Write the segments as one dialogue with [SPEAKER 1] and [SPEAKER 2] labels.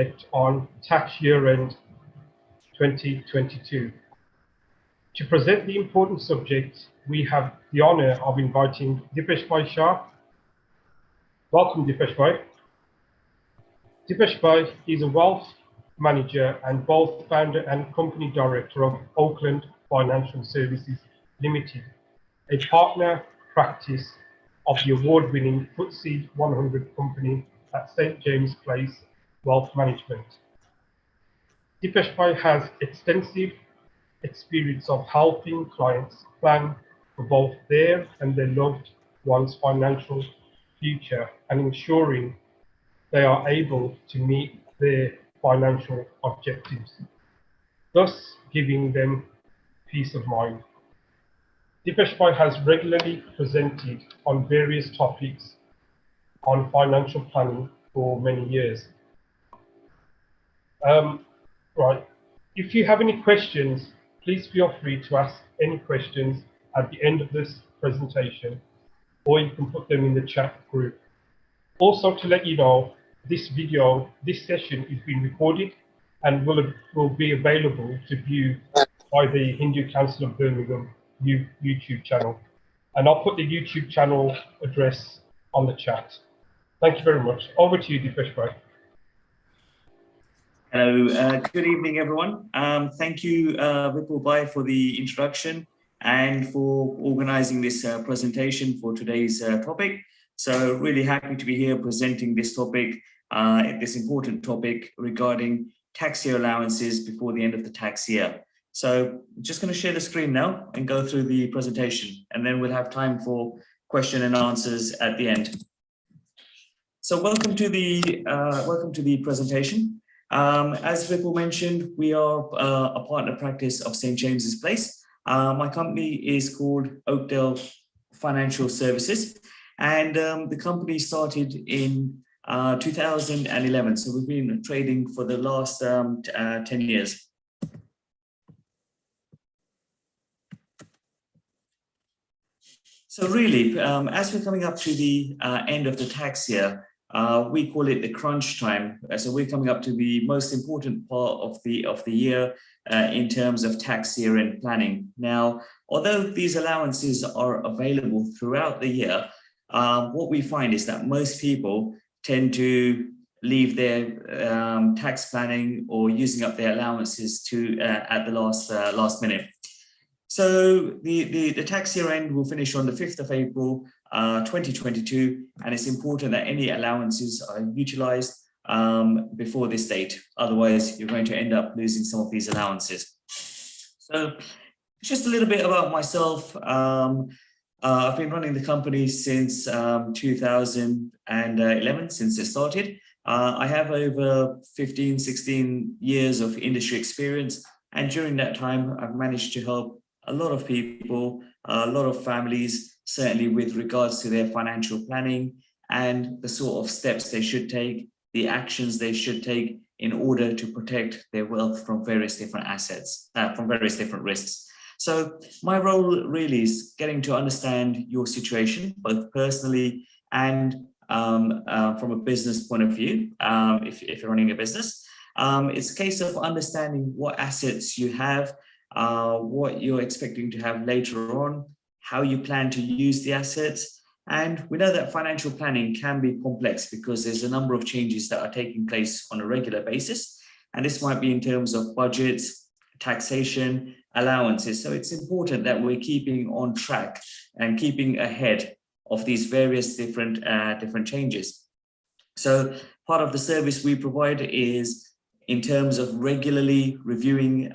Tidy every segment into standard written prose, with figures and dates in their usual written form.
[SPEAKER 1] effect on tax year end 2022. To present the important subject, we have the honor of inviting Dipesh Bhai Shah. Welcome, Dipesh Bhai. Dipesh Bhai is a wealth manager and both founder and company director of Oakland Financial Services Limited, a partner practice of the award-winning FTSE 100 company at St. James Place Wealth Management. Dipesh Bhai has extensive experience of helping clients plan for both their and their loved ones' financial future and ensuring they are able to meet their financial objectives, thus giving them peace of mind. Dipesh Bhai has regularly presented on various topics on financial planning for many years. Right, if you have any questions, please feel free to ask any questions at the end of this presentation, or you can put them in the chat group. Also, to let you know, this session is being recorded and will be available to view by the Hindu Council of Birmingham YouTube channel. And I'll put the YouTube channel address on the chat. Thank you very much. Over to you, Dipesh Bhai.
[SPEAKER 2] Hello, good evening, everyone. Thank you, Vipul Bhai, for the introduction and for organizing this presentation for today's topic. So really happy to be here presenting this topic, this important topic regarding tax year allowances before the end of the tax year. So I'm just going to share the screen now and go through the presentation, and then we'll have time for question and answers at the end. So welcome to the presentation. As Vipul mentioned, we are a partner practice of St. James's Place. My company is called Oakdale Financial Services, and the company started in 2011. So we've been trading for the last 10 years. So really, as we're coming up to the end of the tax year, we call it the crunch time. So we're coming up to the most important part of the year in terms of tax year end planning. Now, although these allowances are available throughout the year, what we find is that most people tend to leave their tax planning or using up their allowances to at the last minute. So the tax year end will finish on the 5th of April 2022, and it's important that any allowances are utilized before this date. Otherwise, you're going to end up losing some of these allowances. So just a little bit about myself. I've been running the company since 2011, since it started. I have over 15, 16 years of industry experience. And during that time, I've managed to help a lot of people, a lot of families, certainly with regards to their financial planning and the sort of steps they should take, the actions they should take in order to protect their wealth from various different assets, from various different risks. So my role really is getting to understand your situation, both personally and from a business point of view, if you're running a business. It's a case of understanding what assets you have, what you're expecting to have later on, how you plan to use the assets. And we know that financial planning can be complex because there's a number of changes that are taking place on a regular basis. And this might be in terms of budgets, taxation, allowances. So it's important that we're keeping on track and keeping ahead of these various different changes. So part of the service we provide is in terms of regularly reviewing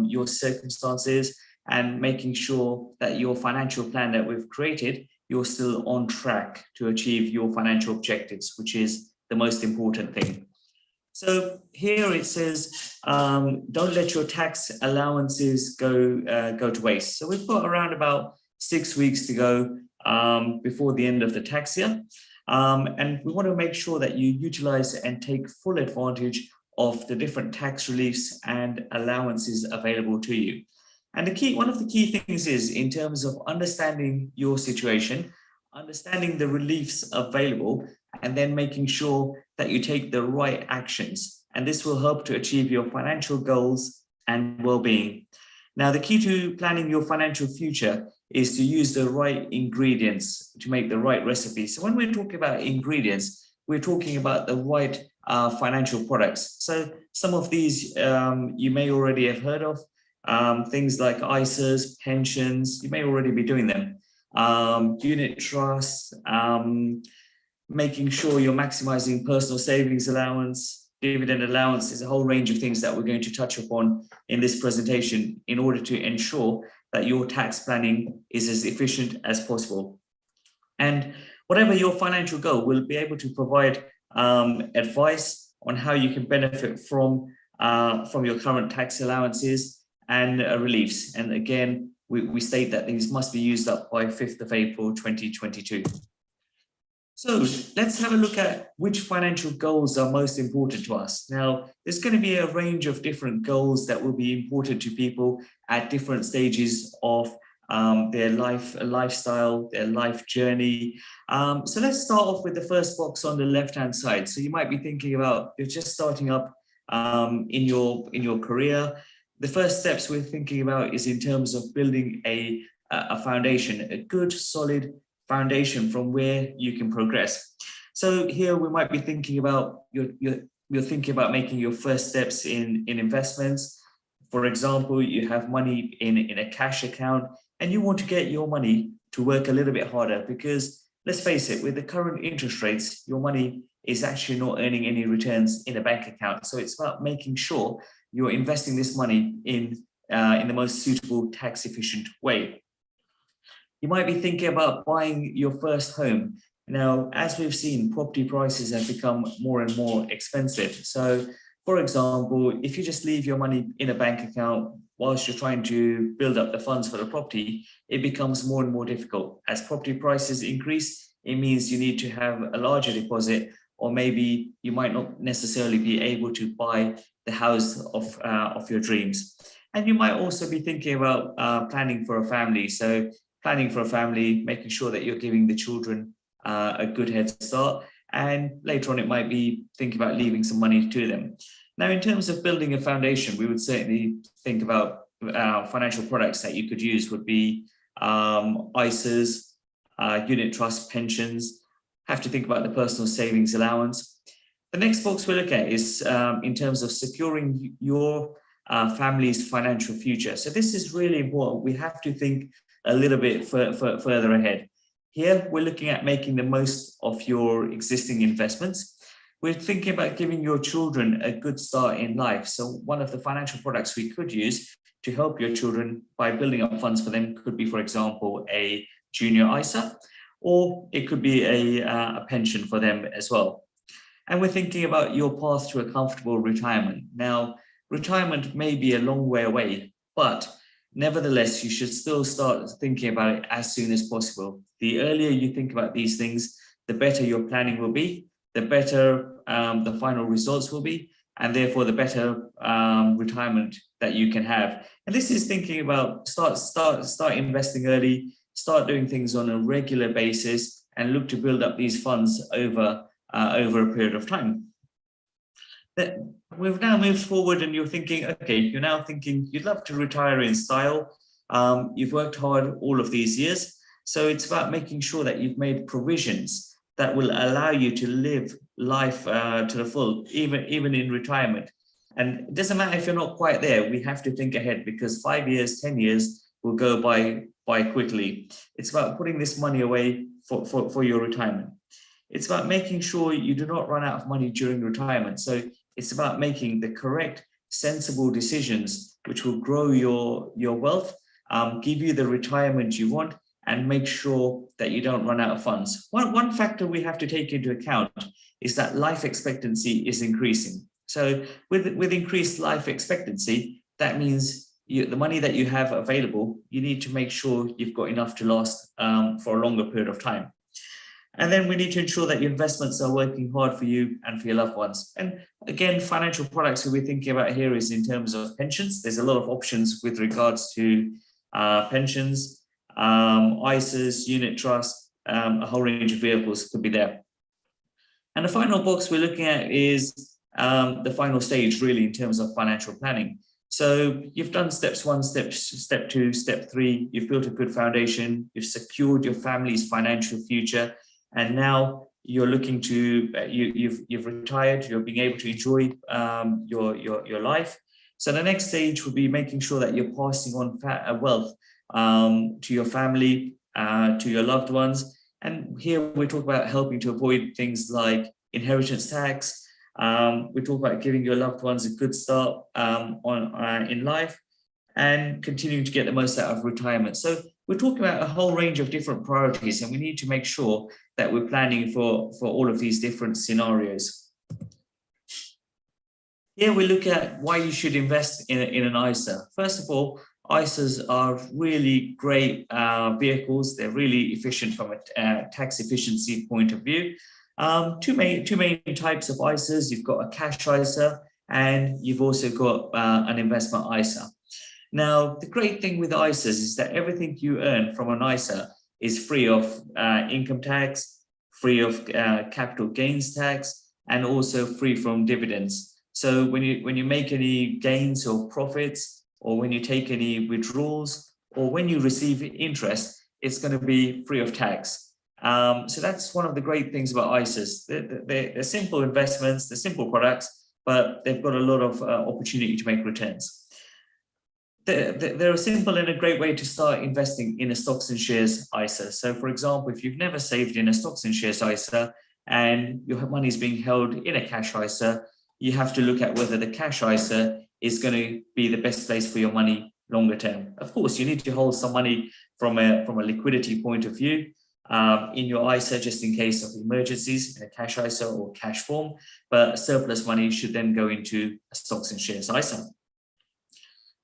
[SPEAKER 2] your circumstances and making sure that your financial plan that we've created, you're still on track to achieve your financial objectives, which is the most important thing. So here it says, don't let your tax allowances go to waste. So we've got around about 6 weeks to go before the end of the tax year. And we want to make sure that you utilize and take full advantage of the different tax reliefs and allowances available to you. And one of the key things is in terms of understanding your situation, understanding the reliefs available, and then making sure that you take the right actions and this will help to achieve your financial goals and well-being. Now, the key to planning your financial future is to use the right ingredients to make the right recipe. So when we're talking about ingredients, we're talking about the right financial products. So some of these you may already have heard of, things like ISAs, pensions, you may already be doing them. Unit trusts, making sure you're maximizing personal savings allowance, dividend allowance. Is a whole range of things that we're going to touch upon in this presentation in order to ensure that your tax planning is as efficient as possible. And whatever your financial goal, we'll be able to provide advice on how you can benefit from your current tax allowances and reliefs. And again, we state that these must be used up by 5th of April 2022. So let's have a look at which financial goals are most important to us. Now, there's going to be a range of different goals that will be important to people at different stages of their lifestyle, their life journey. So let's start off with the first box on the left-hand side. So you might be thinking about, you're just starting up in your career. The first steps we're thinking about is in terms of building a foundation, a good, solid foundation from where you can progress. So here we might be thinking about, you're thinking about making your first steps in investments. For example, you have money in a cash account and you want to get your money to work a little bit harder, because let's face it, with the current interest rates, your money is actually not earning any returns in a bank account. So it's about making sure you're investing this money in the most suitable tax efficient way. You might be thinking about buying your first home. Now, as we've seen, property prices have become more and more expensive. So, for example, if you just leave your money in a bank account whilst you're trying to build up the funds for the property, it becomes more and more difficult. As property prices increase, it means you need to have a larger deposit, or maybe you might not necessarily be able to buy the house of your dreams. And you might also be thinking about planning for a family. So planning for a family, making sure that you're giving the children a good head start. And later on, it might be thinking about leaving some money to them. Now, in terms of building a foundation, we would certainly think about financial products that you could use would be ISAs, unit trust, pensions. Have to think about the personal savings allowance. The next box we look at is in terms of securing your family's financial future. So this is really important. We have to think a little bit further ahead. Here, we're looking at making the most of your existing investments. We're thinking about giving your children a good start in life. So one of the financial products we could use to help your children by building up funds for them could be, for example, a junior ISA, or it could be a pension for them as well. And we're thinking about your path to a comfortable retirement. Now, retirement may be a long way away, but nevertheless, you should still start thinking about it as soon as possible. The earlier you think about these things, the better your planning will be, the better the final results will be, and therefore the better retirement that you can have. And this is thinking about start investing early, start doing things on a regular basis, and look to build up these funds over a period of time. We've now moved forward and you're thinking, okay, you're now thinking you'd love to retire in style. You've worked hard all of these years. So it's about making sure that you've made provisions that will allow you to live life to the full, even in retirement. And it doesn't matter if you're not quite there, we have to think ahead, because 5 years, 10 years will go by quickly. It's about putting this money away for your retirement. It's about making sure you do not run out of money during retirement. So it's about making the correct, sensible decisions which will grow your wealth, give you the retirement you want, and make sure that you don't run out of funds. One factor we have to take into account is that life expectancy is increasing. So with increased life expectancy, that means the money that you have available, you need to make sure you've got enough to last for a longer period of time. And then we need to ensure that your investments are working hard for you and for your loved ones. And again, financial products that we're thinking about here is in terms of pensions. There's a lot of options with regards to pensions, ISAs, unit trust, a whole range of vehicles could be there. And the final box we're looking at is the final stage really in terms of financial planning. So you've done steps 1, step 2, step 3, you've built a good foundation, you've secured your family's financial future, and now you're looking to, you've retired, you're being able to enjoy your life. So the next stage would be making sure that you're passing on wealth to your family, to your loved ones. And here we talk about helping to avoid things like inheritance tax. We talk about giving your loved ones a good start in life and continuing to get the most out of retirement. So we're talking about a whole range of different priorities, and we need to make sure that we're planning for all of these different scenarios. Here we look at why you should invest in an ISA. First of all, ISAs are really great vehicles. They're really efficient from a tax efficiency point of view. Two main types of ISAs. You've got a cash ISA and you've also got an investment ISA. Now, the great thing with ISAs is that everything you earn from an ISA is free of income tax, free of capital gains tax, and also free from dividends. So when you make any gains or profits, or when you take any withdrawals, or when you receive interest, it's going to be free of tax. So that's one of the great things about ISAs. They're simple investments, they're simple products, but they've got a lot of opportunity to make returns. They're a simple and a great way to start investing in a stocks and shares ISA. So for example, if you've never saved in a stocks and shares ISA and your money is being held in a cash ISA, you have to look at whether the cash ISA is going to be the best place for your money longer term. Of course, you need to hold some money from a liquidity point of view in your ISA, just in case of emergencies in a cash ISA or cash form, but surplus money should then go into a stocks and shares ISA.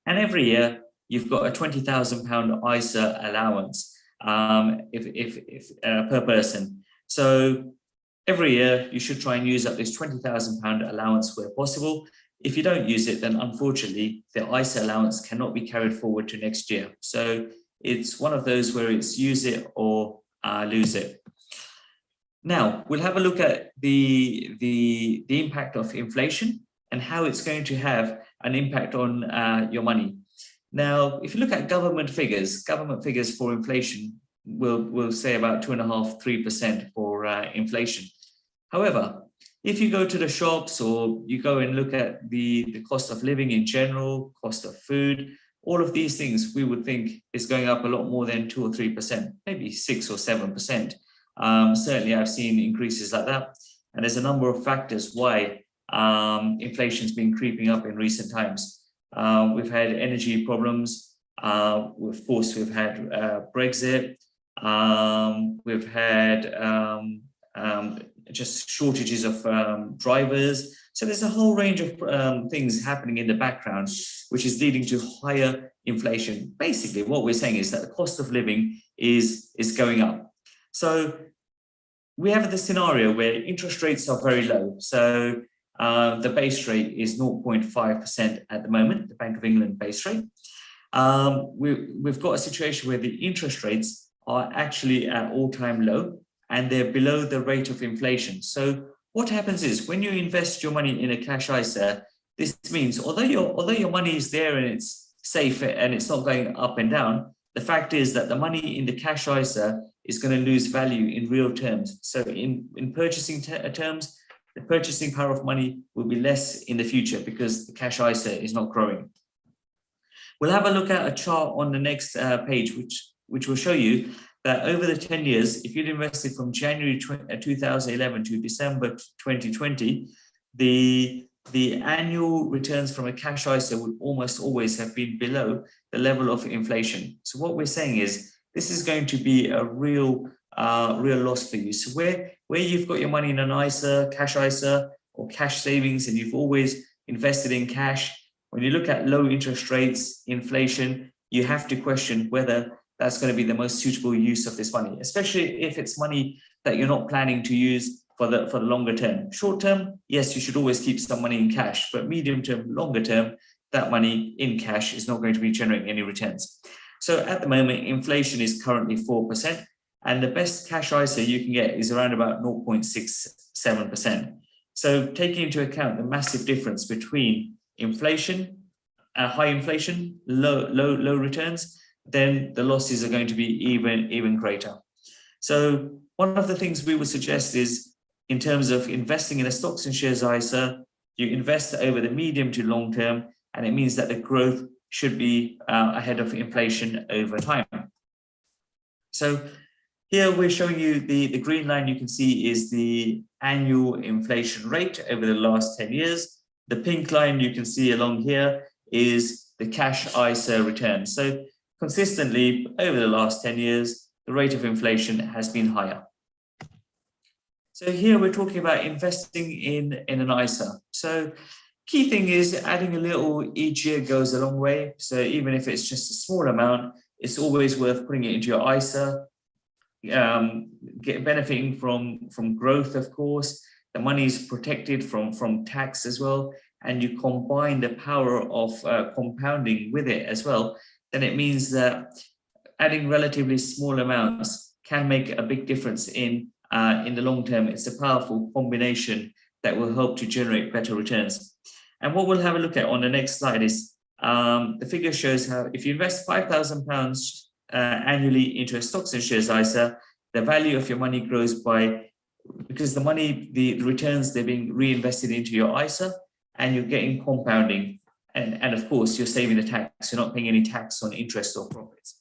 [SPEAKER 2] And every year you've got a £20,000 ISA allowance per person. So every year you should try and use up this £20,000 allowance where possible. If you don't use it, then unfortunately the ISA allowance cannot be carried forward to next year. So it's one of those where it's use it or lose it. Now we'll have a look at the impact of inflation and how it's going to have an impact on your money. Now, if you look at government figures for inflation will say about 2.5%, 3% for inflation. However, if you go to the shops or you go and look at the cost of living in general, cost of food, all of these things we would think is going up a lot more than 2 or 3%, maybe 6 or 7%. Certainly I've seen increases like that. And there's a number of factors why inflation's been creeping up in recent times. We've had energy problems. Of course, we've had Brexit. We've had just shortages of drivers. So there's a whole range of things happening in the background, which is leading to higher inflation. Basically, what we're saying is that the cost of living is going up. So we have the scenario where interest rates are very low. So the base rate is 0.5% at the moment, the Bank of England base rate. We've got a situation where the interest rates are actually at all-time low and they're below the rate of inflation. So what happens is when you invest your money in a cash ISA, this means although your money is there and it's safe and it's not going up and down, the fact is that the money in the cash ISA is going to lose value in real terms. So in purchasing terms, the purchasing power of money will be less in the future because the cash ISA is not growing. We'll have a look at a chart on the next page, which will show you that over the 10 years, if you'd invested from January 2011 to December 2020, the annual returns from a cash ISA would almost always have been below the level of inflation. So what we're saying is this is going to be a real loss for you. So where you've got your money in an ISA, cash ISA, or cash savings, and you've always invested in cash, when you look at low interest rates, inflation, you have to question whether that's going to be the most suitable use of this money, especially if it's money that you're not planning to use for the longer term. Short term, yes, you should always keep some money in cash, but medium term, longer term, that money in cash is not going to be generating any returns. So at the moment, inflation is currently 4%, and the best cash ISA you can get is around about 0.67%. So taking into account the massive difference between inflation, high inflation, low returns, then the losses are going to be even greater. So one of the things we would suggest is, in terms of investing in a stocks and shares ISA, you invest over the medium to long term, and it means that the growth should be ahead of inflation over time. So here we're showing you the green line you can see is the annual inflation rate over the last 10 years. The pink line you can see along here is the cash ISA return. So consistently over the last 10 years, the rate of inflation has been higher. So here we're talking about investing in an ISA. So key thing is adding a little each year goes a long way. So even if it's just a small amount, it's always worth putting it into your ISA, benefiting from growth, of course. The money is protected from tax as well, and you combine the power of compounding with it as well, then it means that adding relatively small amounts can make a big difference in the long term. It's a powerful combination that will help to generate better returns. And what we'll have a look at on the next slide is the figure shows how if you invest £5,000 annually into a stocks and shares ISA, the value of your money grows by, because the returns, they're being reinvested into your ISA, and you're getting compounding. And of course, you're saving the tax. You're not paying any tax on interest or profits.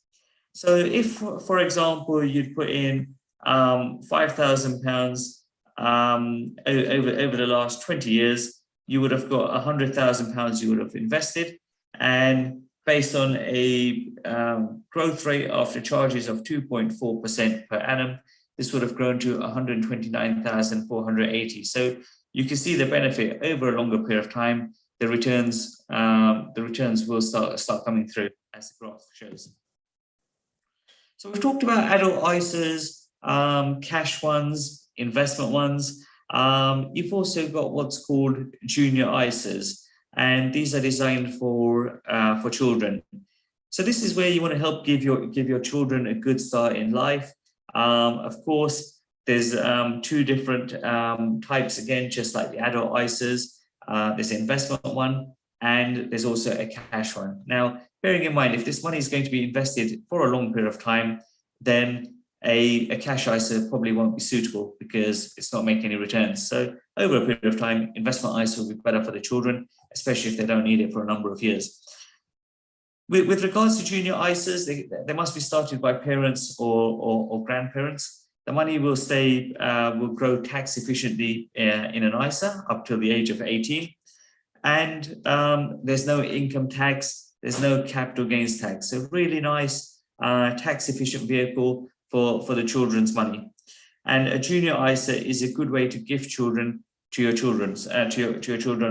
[SPEAKER 2] So if, for example, you'd put in £5,000 over the last 20 years, you would have got £100,000 you would have invested. And based on a growth rate after charges of 2.4% per annum, this would have grown to 129,480. So you can see the benefit over a longer period of time. The returns will start coming through, as the graph shows. So we've talked about adult ISAs, cash ones, investment ones. You've also got what's called junior ISAs, and these are designed for children. So this is where you want to help give your children a good start in life. Of course, there's two different types, again, just like the adult ISAs. There's an investment one, and there's also a cash one. Now, bearing in mind, if this money is going to be invested for a long period of time, then a cash ISA probably won't be suitable because it's not making any returns. So over a period of time, investment ISA will be better for the children, especially if they don't need it for a number of years. With regards to junior ISAs, they must be started by parents or grandparents. The money will grow tax efficiently in an ISA up till the age of 18. And there's no income tax, there's no capital gains tax. So really nice tax efficient vehicle for the children's money. And a junior ISA is a good way to gift children to your children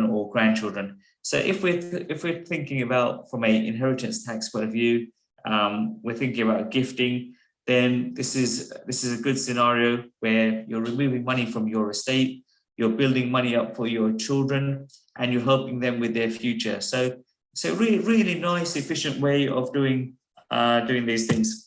[SPEAKER 2] or grandchildren. So if we're thinking about from an inheritance tax point of view, we're thinking about gifting, then this is a good scenario where you're removing money from your estate, you're building money up for your children, and you're helping them with their future. So really nice, efficient way of doing these things.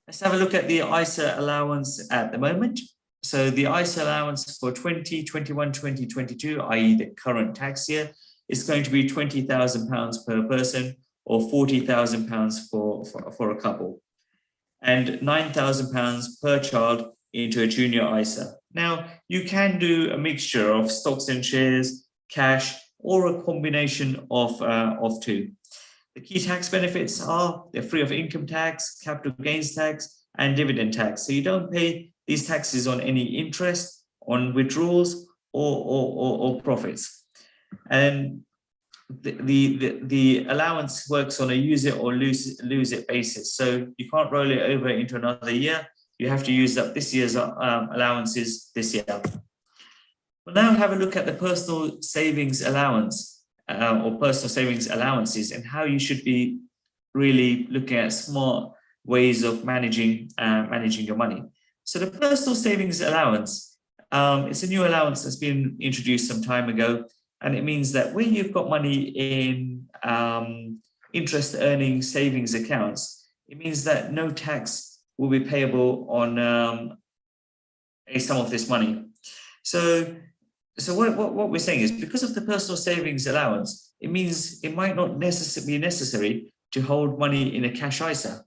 [SPEAKER 2] Let's have a look at the ISA allowance at the moment. So the ISA allowance for 2021, 2022, i.e. the current tax year, is going to be £20,000 per person, or £40,000 for a couple, and £9,000 per child into a junior ISA. Now, you can do a mixture of stocks and shares, cash, or a combination of two. The key tax benefits are they're free of income tax, capital gains tax, and dividend tax. So you don't pay these taxes on any interest, on withdrawals, or profits. And the allowance works on a use it or lose it basis. So you can't roll it over into another year. You have to use up this year's allowances this year. We'll now have a look at the personal savings allowance or personal savings allowances, and how you should be really looking at smart ways of managing your money. So the personal savings allowance, it's a new allowance that's been introduced some time ago, and it means that when you've got money in interest earning savings accounts, it means that no tax will be payable on a sum of this money. So So what we're saying is, because of the personal savings allowance, it means it might not necessarily be necessary to hold money in a cash ISA,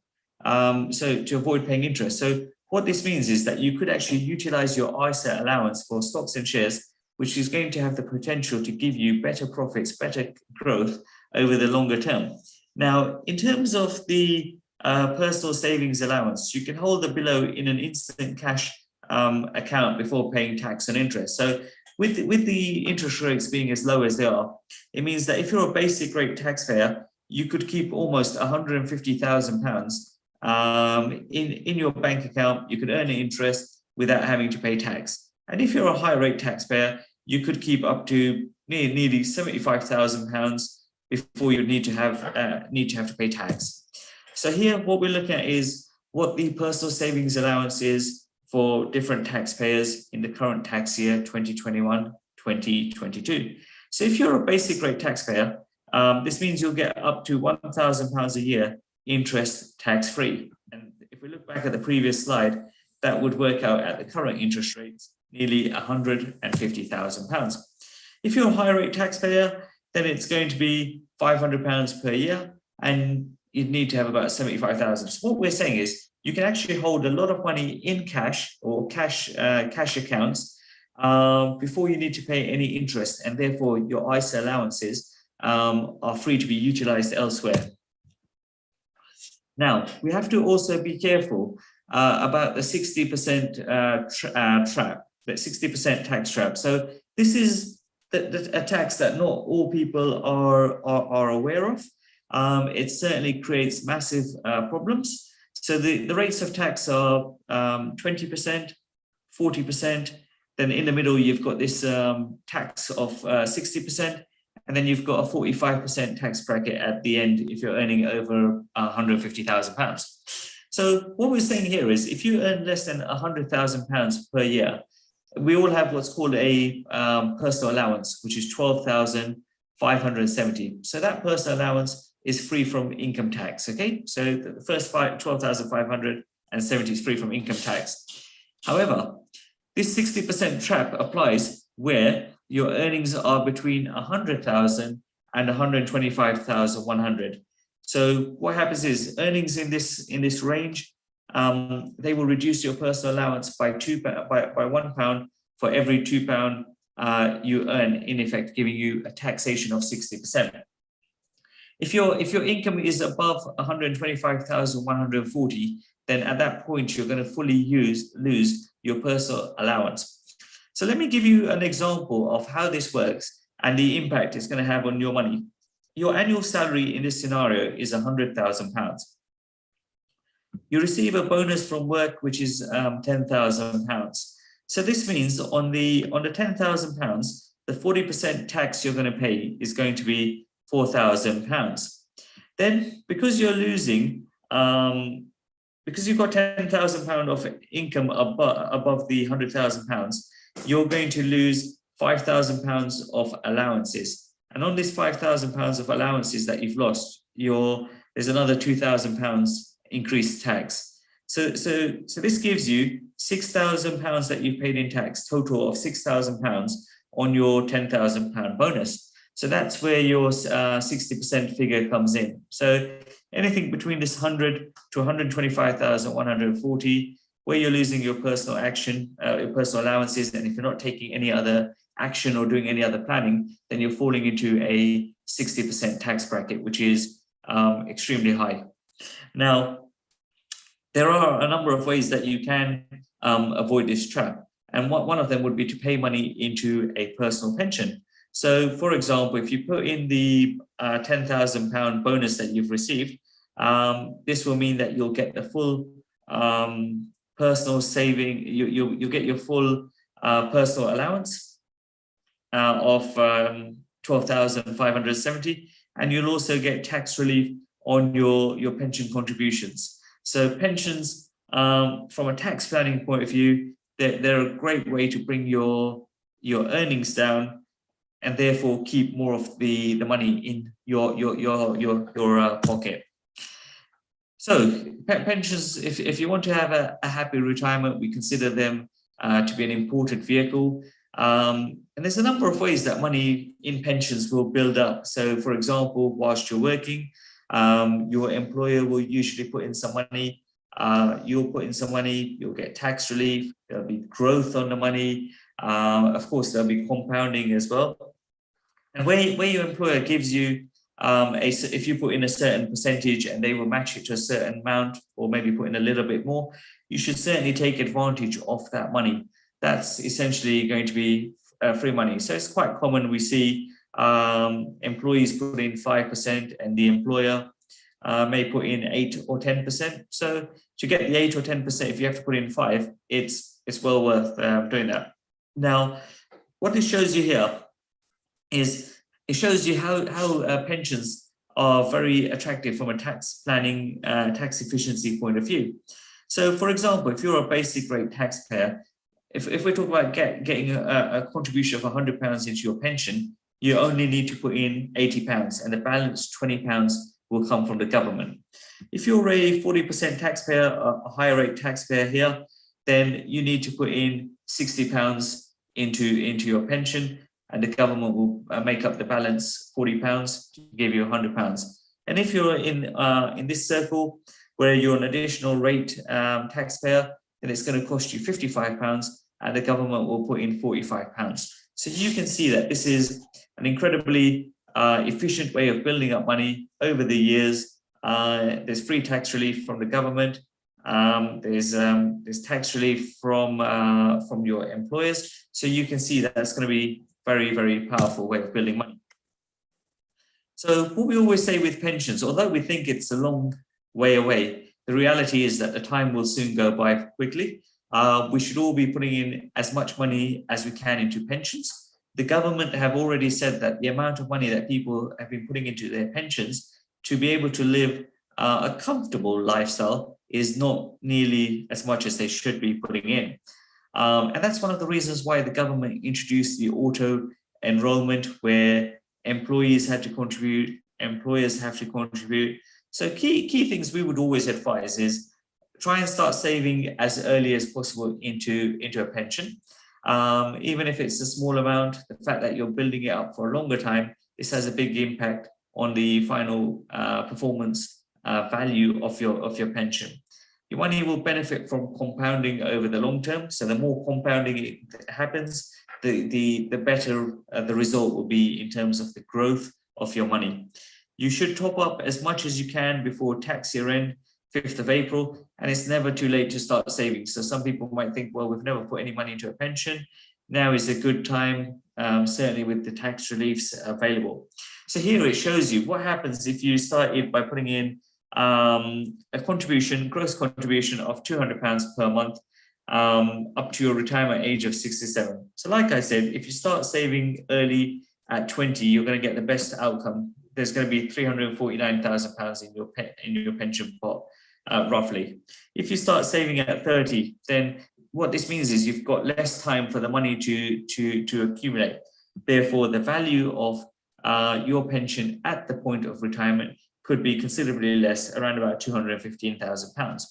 [SPEAKER 2] so to avoid paying interest. So what this means is that you could actually utilize your ISA allowance for stocks and shares, which is going to have the potential to give you better profits, better growth over the longer term. Now, in terms of the personal savings allowance, you can hold the below in an instant cash account before paying tax and interest. So with the interest rates being as low as they are, it means that if you're a basic rate taxpayer, you could keep almost £150,000 in your bank account. You could earn interest without having to pay tax. And if you're a high rate taxpayer, you could keep up to nearly £75,000 before you need to have to pay tax. So here, what we're looking at is what the personal savings allowance is for different taxpayers in the current tax year 2021-2022. So if you're a basic rate taxpayer, this means you'll get up to £1,000 a year interest tax-free. And if we look back at the previous slide, that would work out at the current interest rates, nearly £150,000. If you're a higher rate taxpayer, then it's going to be £500 per year, and you'd need to have about 75,000. So what we're saying is, you can actually hold a lot of money in cash or cash accounts before you need to pay any interest, and therefore your ISA allowances are free to be utilized elsewhere. Now, we have to also be careful about the 60% trap, the 60% tax trap. So this is a tax that not all people are aware of. It certainly creates massive problems. So the rates of tax are 20%, 40%. Then in the middle, you've got this tax of 60%. And then you've got a 45% tax bracket at the end if you're earning over £150,000. So what we're saying here is, if you earn less than £100,000 per year, we all have what's called a personal allowance, which is £12,570. So that personal allowance is free from income tax, okay? So the first 12,570 is free from income tax. However, this 60% trap applies where your earnings are between 100,000 and 125,100. So what happens is, earnings in this range, they will reduce your personal allowance by £1 for every £2 you earn, in effect giving you a taxation of 60%. If your income is above 125,140, then at that point you're going to fully lose your personal allowance. So let me give you an example of how this works and the impact it's going to have on your money. Your annual salary in this scenario is £100,000. You receive a bonus from work, which is £10,000. So this means on the £10,000, the 40% tax you're going to pay is going to be £4,000. Then, because you're losing, because you've got £10,000 of income above the £100,000, you're going to lose £5,000 of allowances. And on this £5,000 of allowances that you've lost, there's another £2,000 increased tax. So this gives you £6,000 that you've paid in tax, total of £6,000 on your £10,000 bonus. So that's where your 60% figure comes in. So anything between this 100 to 125,140, where you're losing your personal your personal allowances, and if you're not taking any other action or doing any other planning, then you're falling into a 60% tax bracket, which is extremely high. Now, there are a number of ways that you can avoid this trap. And one of them would be to pay money into a personal pension. So, for example, if you put in the £10,000 bonus that you've received, this will mean that you'll get the full personal saving, you'll get your full personal allowance of 12,570, and you'll also get tax relief on your pension contributions. So pensions, from a tax planning point of view, they're a great way to bring your earnings down, and therefore keep more of the money in your pocket. So pensions, if you want to have a happy retirement, we consider them to be an important vehicle. And there's a number of ways that money in pensions will build up. So, for example, whilst you're working, your employer will usually put in some money. You'll put in some money, you'll get tax relief, there'll be growth on the money. Of course, there'll be compounding as well. And where your employer gives you, if you put in a certain percentage and they will match it to a certain amount, or maybe put in a little bit more, you should certainly take advantage of that money. That's essentially going to be free money. So it's quite common. We see employees put in 5% and the employer may put in 8 or 10%. So to get the 8 or 10%, if you have to put in 5, it's well worth doing that. Now, what this shows you here is it shows you how pensions are very attractive from a tax planning, tax efficiency point of view. So, for example, if you're a basic rate taxpayer, if we talk about getting a contribution of £100 into your pension, you only need to put in £80, and the balance £20 will come from the government. If you're a 40% taxpayer, a higher rate taxpayer here, then you need to put in £60 into your pension, and the government will make up the balance £40 to give you £100. And if you're in this circle where you're an additional rate taxpayer, then it's going to cost you £55, and the government will put in £45. So you can see that this is an incredibly efficient way of building up money over the years. There's free tax relief from the government. There's tax relief from your employers. So you can see that that's going to be very, very powerful way of building money. So what we always say with pensions, although we think it's a long way away, the reality is that the time will soon go by quickly. We should all be putting in as much money as we can into pensions. The government have already said that the amount of money that people have been putting into their pensions to be able to live a comfortable lifestyle is not nearly as much as they should be putting in. And that's one of the reasons why the government introduced the auto enrollment, where employees had to contribute, employers have to contribute. So key things we would always advise is try and start saving as early as possible into a pension. Even if it's a small amount, the fact that you're building it up for a longer time, this has a big impact on the final performance value of your pension. Your money will benefit from compounding over the long term. So the more compounding it happens, the better the result will be in terms of the growth of your money. You should top up as much as you can before tax year end, 5th of April, and it's never too late to start saving. So some people might think, well, we've never put any money into a pension. Now is a good time, certainly with the tax reliefs available. So here it shows you what happens if you started by putting in a gross contribution of £200 per month up to your retirement age of 67. So like I said, if you start saving early at 20, you're going to get the best outcome. There's going to be £349,000 in your pension pot, roughly. If you start saving at 30, then what this means is you've got less time for the money to accumulate. Therefore, the value of your pension at the point of retirement could be considerably less, around about £215,000.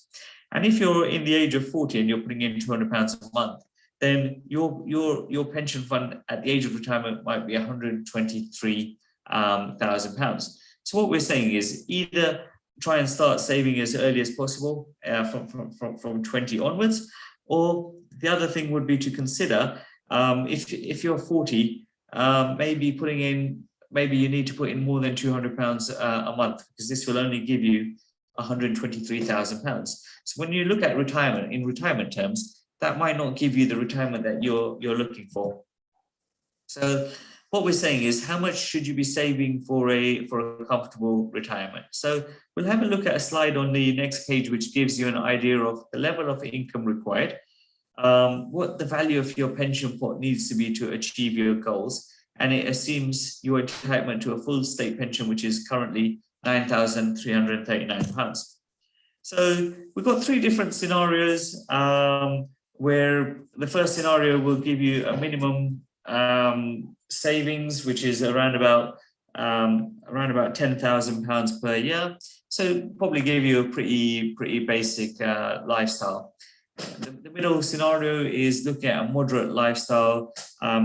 [SPEAKER 2] And if you're in the age of 40 and you're putting in £200 a month, then your pension fund at the age of retirement might be £123,000. So what we're saying is either try and start saving as early as possible from 20 onwards, or the other thing would be to consider if you're 40, maybe you need to put in more than £200 a month, because this will only give you £123,000. So when you look at retirement in retirement terms, that might not give you the retirement that you're looking for. So what we're saying is, how much should you be saving for a comfortable retirement? So we'll have a look at a slide on the next page, which gives you an idea of the level of income required, what the value of your pension pot needs to be to achieve your goals. And it assumes your entitlement to a full state pension, which is currently £9,339. So we've got 3 different scenarios where the first scenario will give you a minimum savings, which is around about £10,000 per year. So probably give you a pretty basic lifestyle. The middle scenario is looking at a moderate lifestyle.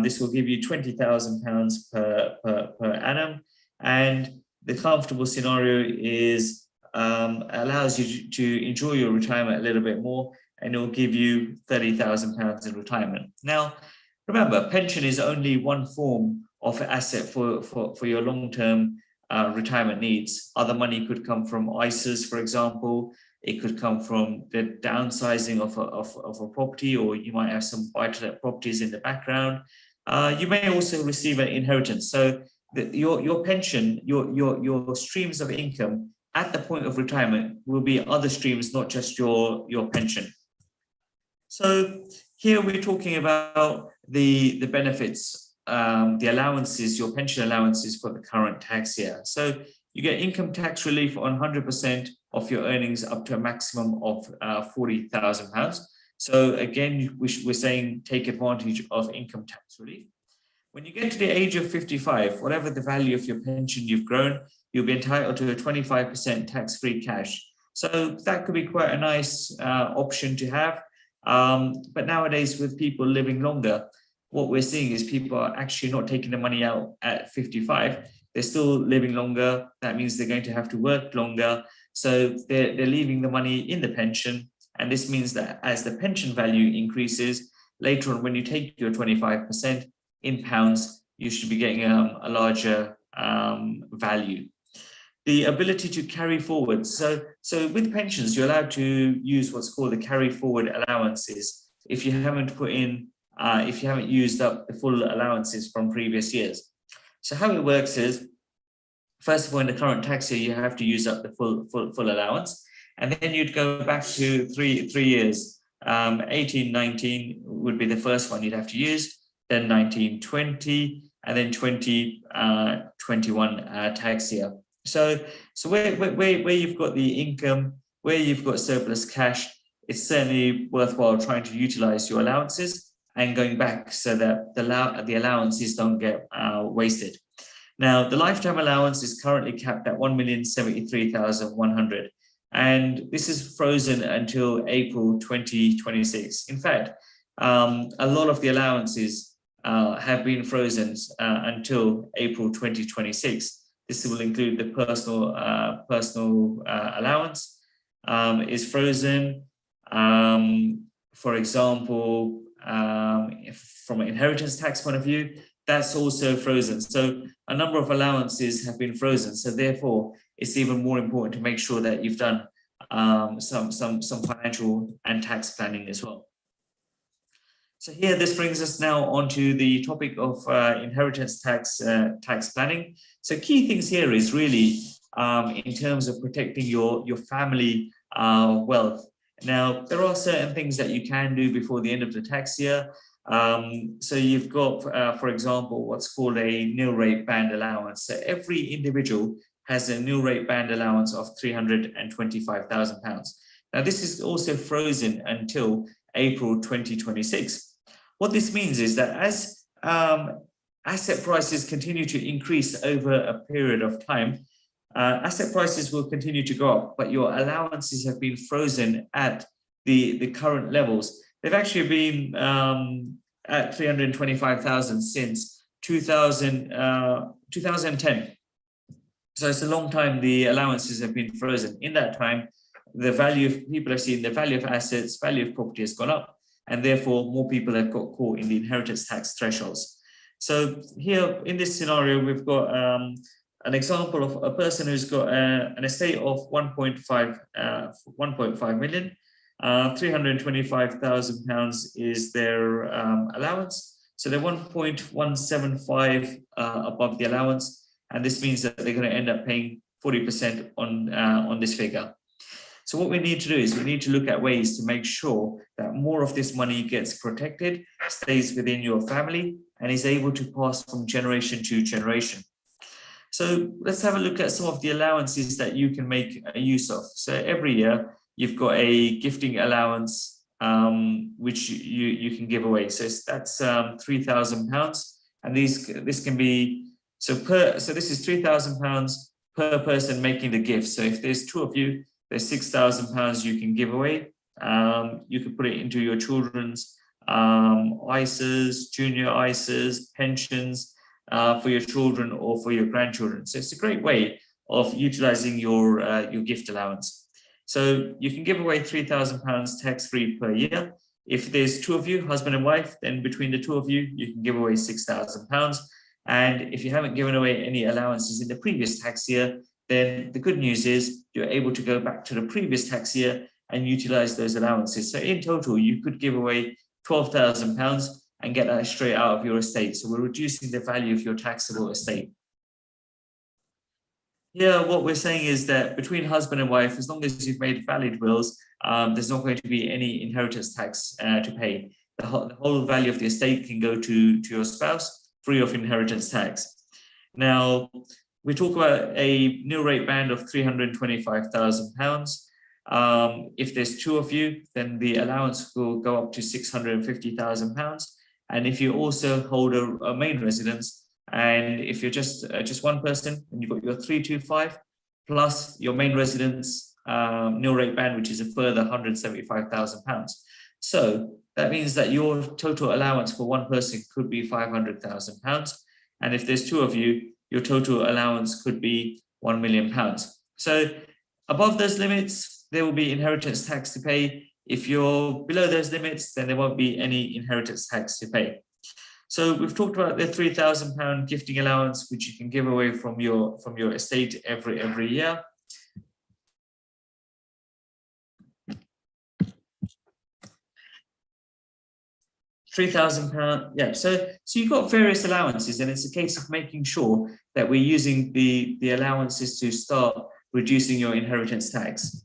[SPEAKER 2] This will give you £20,000 per annum. And the comfortable scenario is allows you to enjoy your retirement a little bit more, and it will give you £30,000 in retirement. Now, remember, pension is only one form of asset for your long-term retirement needs. Other money could come from ISAs, for example. It could come from the downsizing of a property, or you might have some buy-to-let properties in the background. You may also receive an inheritance. So your pension, your streams of income at the point of retirement will be other streams, not just your pension. So here we're talking about the benefits, the allowances, your pension allowances for the current tax year. So you get income tax relief on 100% of your earnings up to a maximum of £40,000. So again, we're saying take advantage of income tax relief. When you get to the age of 55, whatever the value of your pension you've grown, you'll be entitled to a 25% tax-free cash. So that could be quite a nice option to have. But nowadays, with people living longer, what we're seeing is people are actually not taking the money out at 55. They're still living longer. That means they're going to have to work longer. So they're leaving the money in the pension. And this means that as the pension value increases, later on, when you take your 25% in pounds, you should be getting a larger value. The ability to carry forward. So with pensions, you're allowed to use what's called the carry forward allowances if you haven't put in, if you haven't used up the full allowances from previous years. So how it works is, first of all, in the current tax year, you have to use up the full allowance, and then you'd go back to three years. 18-19 would be the first one you'd have to use, then 19-20, and then 20-21 tax year. So where you've got the income, where you've got surplus cash, it's certainly worthwhile trying to utilize your allowances and going back so that the allowances don't get wasted. Now, the lifetime allowance is currently capped at 1,073,100, and this is frozen until April 2026. In fact, a lot of the allowances have been frozen until April 2026. This will include the personal allowance is frozen. For example, from an inheritance tax point of view, that's also frozen. So a number of allowances have been frozen. So therefore, it's even more important to make sure that you've done some financial and tax planning as well. So here, this brings us now onto the topic of inheritance tax planning. So key things here is really in terms of protecting your family wealth. Now, there are certain things that you can do before the end of the tax year. So you've got, for example, what's called a nil rate band allowance. So every individual has a nil rate band allowance of £325,000. Now, this is also frozen until April 2026. What this means is that as asset prices continue to increase over a period of time, asset prices will continue to go up, but your allowances have been frozen at the current levels. They've actually been at 325,000 since 2010. So it's a long time the allowances have been frozen. In that time, the value of people have seen the value of assets, value of property has gone up, and therefore more people have got caught in the inheritance tax thresholds. So here in this scenario, we've got an example of a person who's got an estate of 1.5 million. £325,000 is their allowance. So they're 1.175 above the allowance, and this means that they're going to end up paying 40% on this figure. So what we need to do is we need to look at ways to make sure that more of this money gets protected, stays within your family, and is able to pass from generation to generation. So let's have a look at some of the allowances that you can make use of. So every year you've got a gifting allowance, which you can give away. So that's £3,000, and this can be so this is £3,000 per person making the gift. So if there's two of you, there's £6,000 you can give away. You could put it into your children's ISAs, junior ISAs, pensions for your children or for your grandchildren. So it's a great way of utilizing your gift allowance. So you can give away £3,000 tax-free per year. If there's two of you, husband and wife, then between the two of you, you can give away £6,000. And if you haven't given away any allowances in the previous tax year, then the good news is you're able to go back to the previous tax year and utilize those allowances. So in total, you could give away £12,000 and get that straight out of your estate. So we're reducing the value of your taxable estate. Here, what we're saying is that between husband and wife, as long as you've made valid wills, there's not going to be any inheritance tax to pay. The whole value of the estate can go to your spouse free of inheritance tax. Now, we talk about a nil rate band of £325,000. If there's two of you, then the allowance will go up to £650,000. And if you also hold a main residence, and if you're just one person, and you've got your 325 plus your main residence nil rate band, which is a further £175,000. So that means that your total allowance for one person could be £500,000. And if there's two of you, your total allowance could be £1 million. So above those limits, there will be inheritance tax to pay. If you're below those limits, then there won't be any inheritance tax to pay. So we've talked about the £3,000 gifting allowance, which you can give away from your estate every year. £3,000, yeah. So you've got various allowances, and it's a case of making sure that we're using the allowances to start reducing your inheritance tax.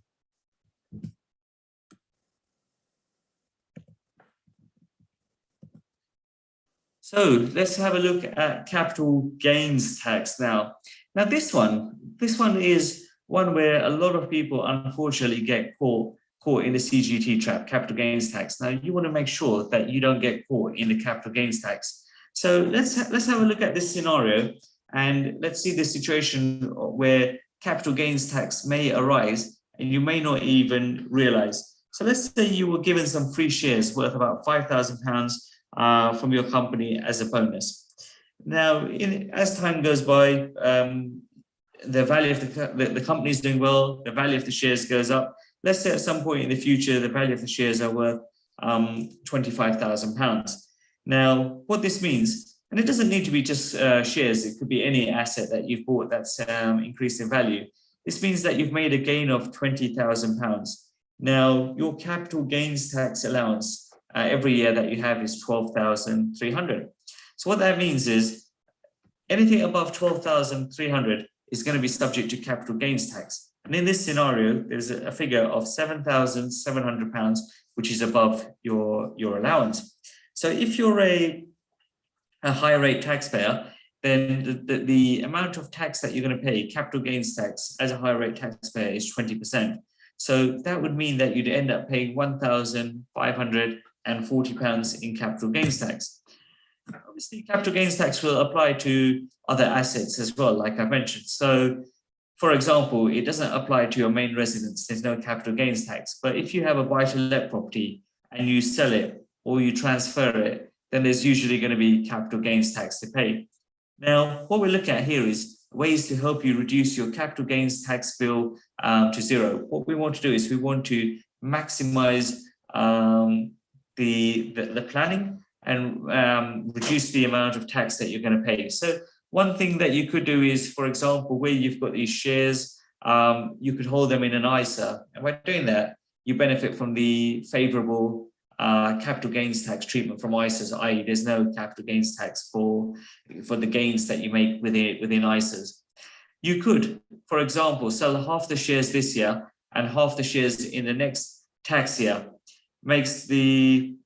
[SPEAKER 2] So let's have a look at capital gains tax now. Now this one is one where a lot of people unfortunately get caught in the CGT trap, capital gains tax. Now you want to make sure that you don't get caught in the capital gains tax. So let's have a look at this scenario, and let's see the situation where capital gains tax may arise and you may not even realize. So let's say you were given some free shares worth about £5,000 from your company as a bonus. Now, as time goes by, the value of the company is doing well, the value of the shares goes up. Let's say at some point in the future, the value of the shares are worth £25,000. Now, what this means, and it doesn't need to be just shares, it could be any asset that you've bought that's increased in value. This means that you've made a gain of £20,000. Now, your capital gains tax allowance every year that you have is £12,300. So what that means is anything above £12,300 is going to be subject to capital gains tax. And in this scenario, there's a figure of £7,700, which is above your allowance. So if you're a high rate taxpayer, then the amount of tax that you're going to pay, capital gains tax, as a high rate taxpayer is 20%. So that would mean that you'd end up paying £1,540 in capital gains tax. Obviously, capital gains tax will apply to other assets as well, like I mentioned. So, for example, it doesn't apply to your main residence. There's no capital gains tax. But if you have a buy-to-let property and you sell it or you transfer it, then there's usually going to be capital gains tax to pay. Now, what we're looking at here is ways to help you reduce your capital gains tax bill to zero. What we want to do is we want to maximize the planning and reduce the amount of tax that you're going to pay. So one thing that you could do is, for example, where you've got these shares, you could hold them in an ISA. And by doing that, you benefit from the favorable capital gains tax treatment from ISAs, i.e. there's no capital gains tax for the gains that you make within ISAs. You could, for example, sell half the shares this year and half the shares in the next tax year. Makes the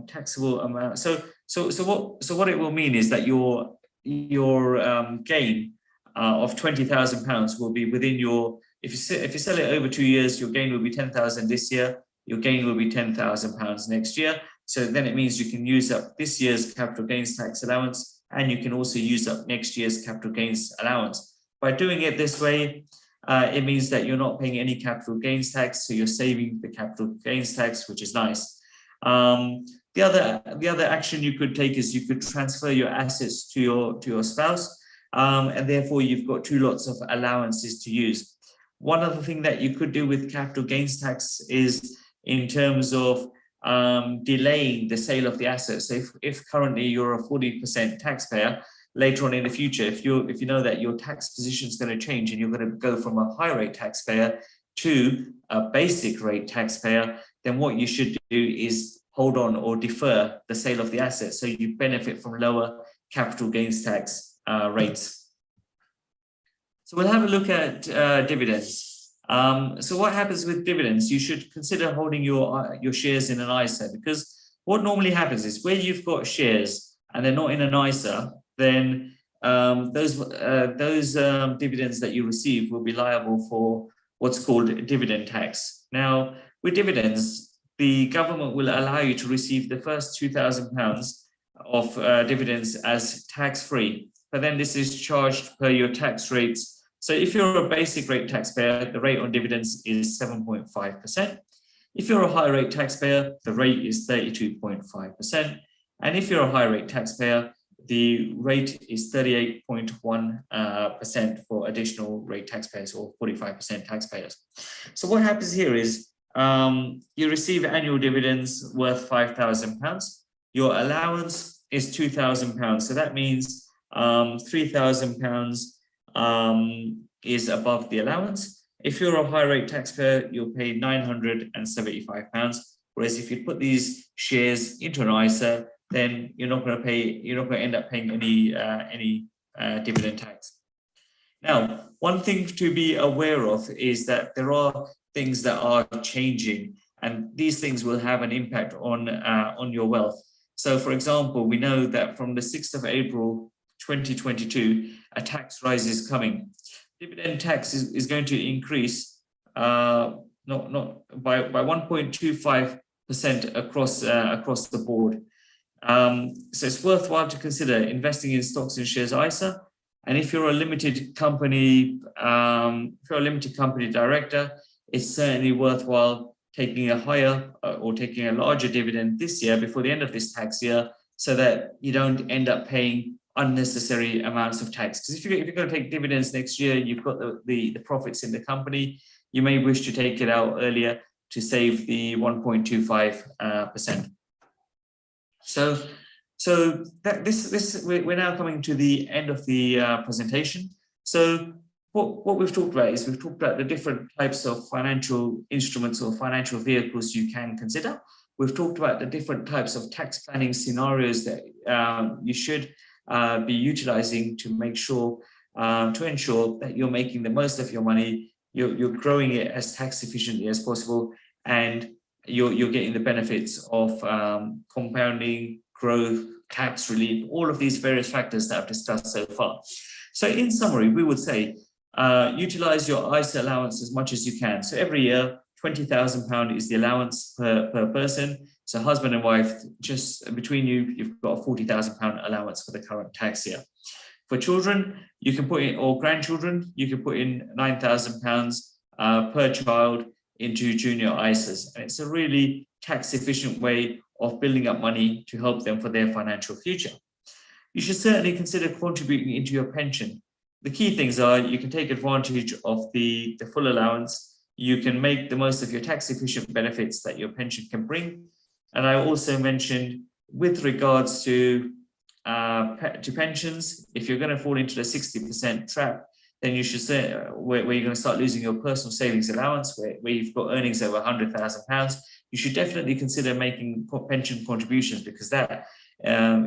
[SPEAKER 2] taxable amount. So what it will mean is that your gain of £20,000 will be within your. If you sell it over 2 years, your gain will be £10,000 this year. Your gain will be £10,000 next year. So then it means you can use up this year's capital gains tax allowance, and you can also use up next year's capital gains allowance. By doing it this way, it means that you're not paying any capital gains tax, so you're saving the capital gains tax, which is nice. The other action you could take is you could transfer your assets to your spouse, and therefore you've got two lots of allowances to use. One other thing that you could do with capital gains tax is in terms of delaying the sale of the assets. So if currently you're a 40% taxpayer, later on in the future, if you know that your tax position is going to change and you're going to go from a high rate taxpayer to a basic rate taxpayer, then what you should do is hold on or defer the sale of the assets so you benefit from lower capital gains tax rates. So we'll have a look at dividends. So what happens with dividends? You should consider holding your shares in an ISA, because what normally happens is where you've got shares and they're not in an ISA, then those dividends that you receive will be liable for what's called dividend tax. Now, with dividends, the government will allow you to receive the first £2,000 of dividends as tax-free, but then this is charged per your tax rates. So if you're a basic rate taxpayer, the rate on dividends is 7.5%. If you're a high rate taxpayer, the rate is 32.5%. And if you're a high rate taxpayer, the rate is 38.1% for additional rate taxpayers, or 45% taxpayers. So what happens here is you receive annual dividends worth £5,000. Your allowance is £2,000. So that means £3,000 is above the allowance. If you're a high rate taxpayer, you'll pay £975. Whereas if you put these shares into an ISA, then you're not going to end up paying any dividend tax. Now, one thing to be aware of is that there are things that are changing, and these things will have an impact on your wealth. So, for example, we know that from the 6th of April 2022, a tax rise is coming. Dividend tax is going to increase not by 1.25% across the board. So it's worthwhile to consider investing in stocks and shares ISA. And if you're a limited company, director, it's certainly worthwhile taking a higher or taking a larger dividend this year before the end of this tax year, so that you don't end up paying unnecessary amounts of tax. Because if you're going to take dividends next year, you've got the profits in the company, you may wish to take it out earlier to save the 1.25%. So we're now coming to the end of the presentation. So what we've talked about is we've talked about the different types of financial instruments or financial vehicles you can consider. We've talked about the different types of tax planning scenarios that you should be utilizing to make sure, to ensure that you're making the most of your money, you're growing it as tax efficiently as possible, and you're getting the benefits of compounding, growth, tax relief, all of these various factors that I've discussed so far. So in summary, we would say, utilize your ISA allowance as much as you can. So every year, £20,000 is the allowance per person. So husband and wife, just between you, you've got a £40,000 allowance for the current tax year. For children, you can put in, or grandchildren, you can put in £9,000 per child into junior ISAs. And it's a really tax efficient way of building up money to help them for their financial future. You should certainly consider contributing into your pension. The key things are you can take advantage of the full allowance. You can make the most of your tax efficient benefits that your pension can bring. And I also mentioned with regards to pensions, if you're going to fall into the 60% trap, then you should say where you're going to start losing your personal savings allowance, where you've got earnings over £100,000, you should definitely consider making pension contributions, because that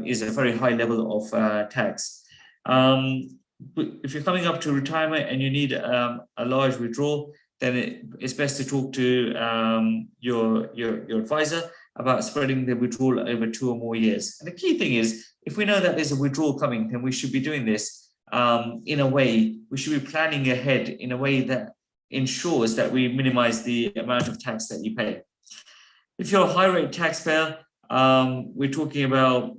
[SPEAKER 2] is a very high level of tax. If you're coming up to retirement and you need a large withdrawal, then it's best to talk to your advisor about spreading the withdrawal over 2 or more years. And the key thing is, if we know that there's a withdrawal coming, then we should be doing this in a way, we should be planning ahead in a way that ensures that we minimize the amount of tax that you pay. If you're a high rate taxpayer, we're talking about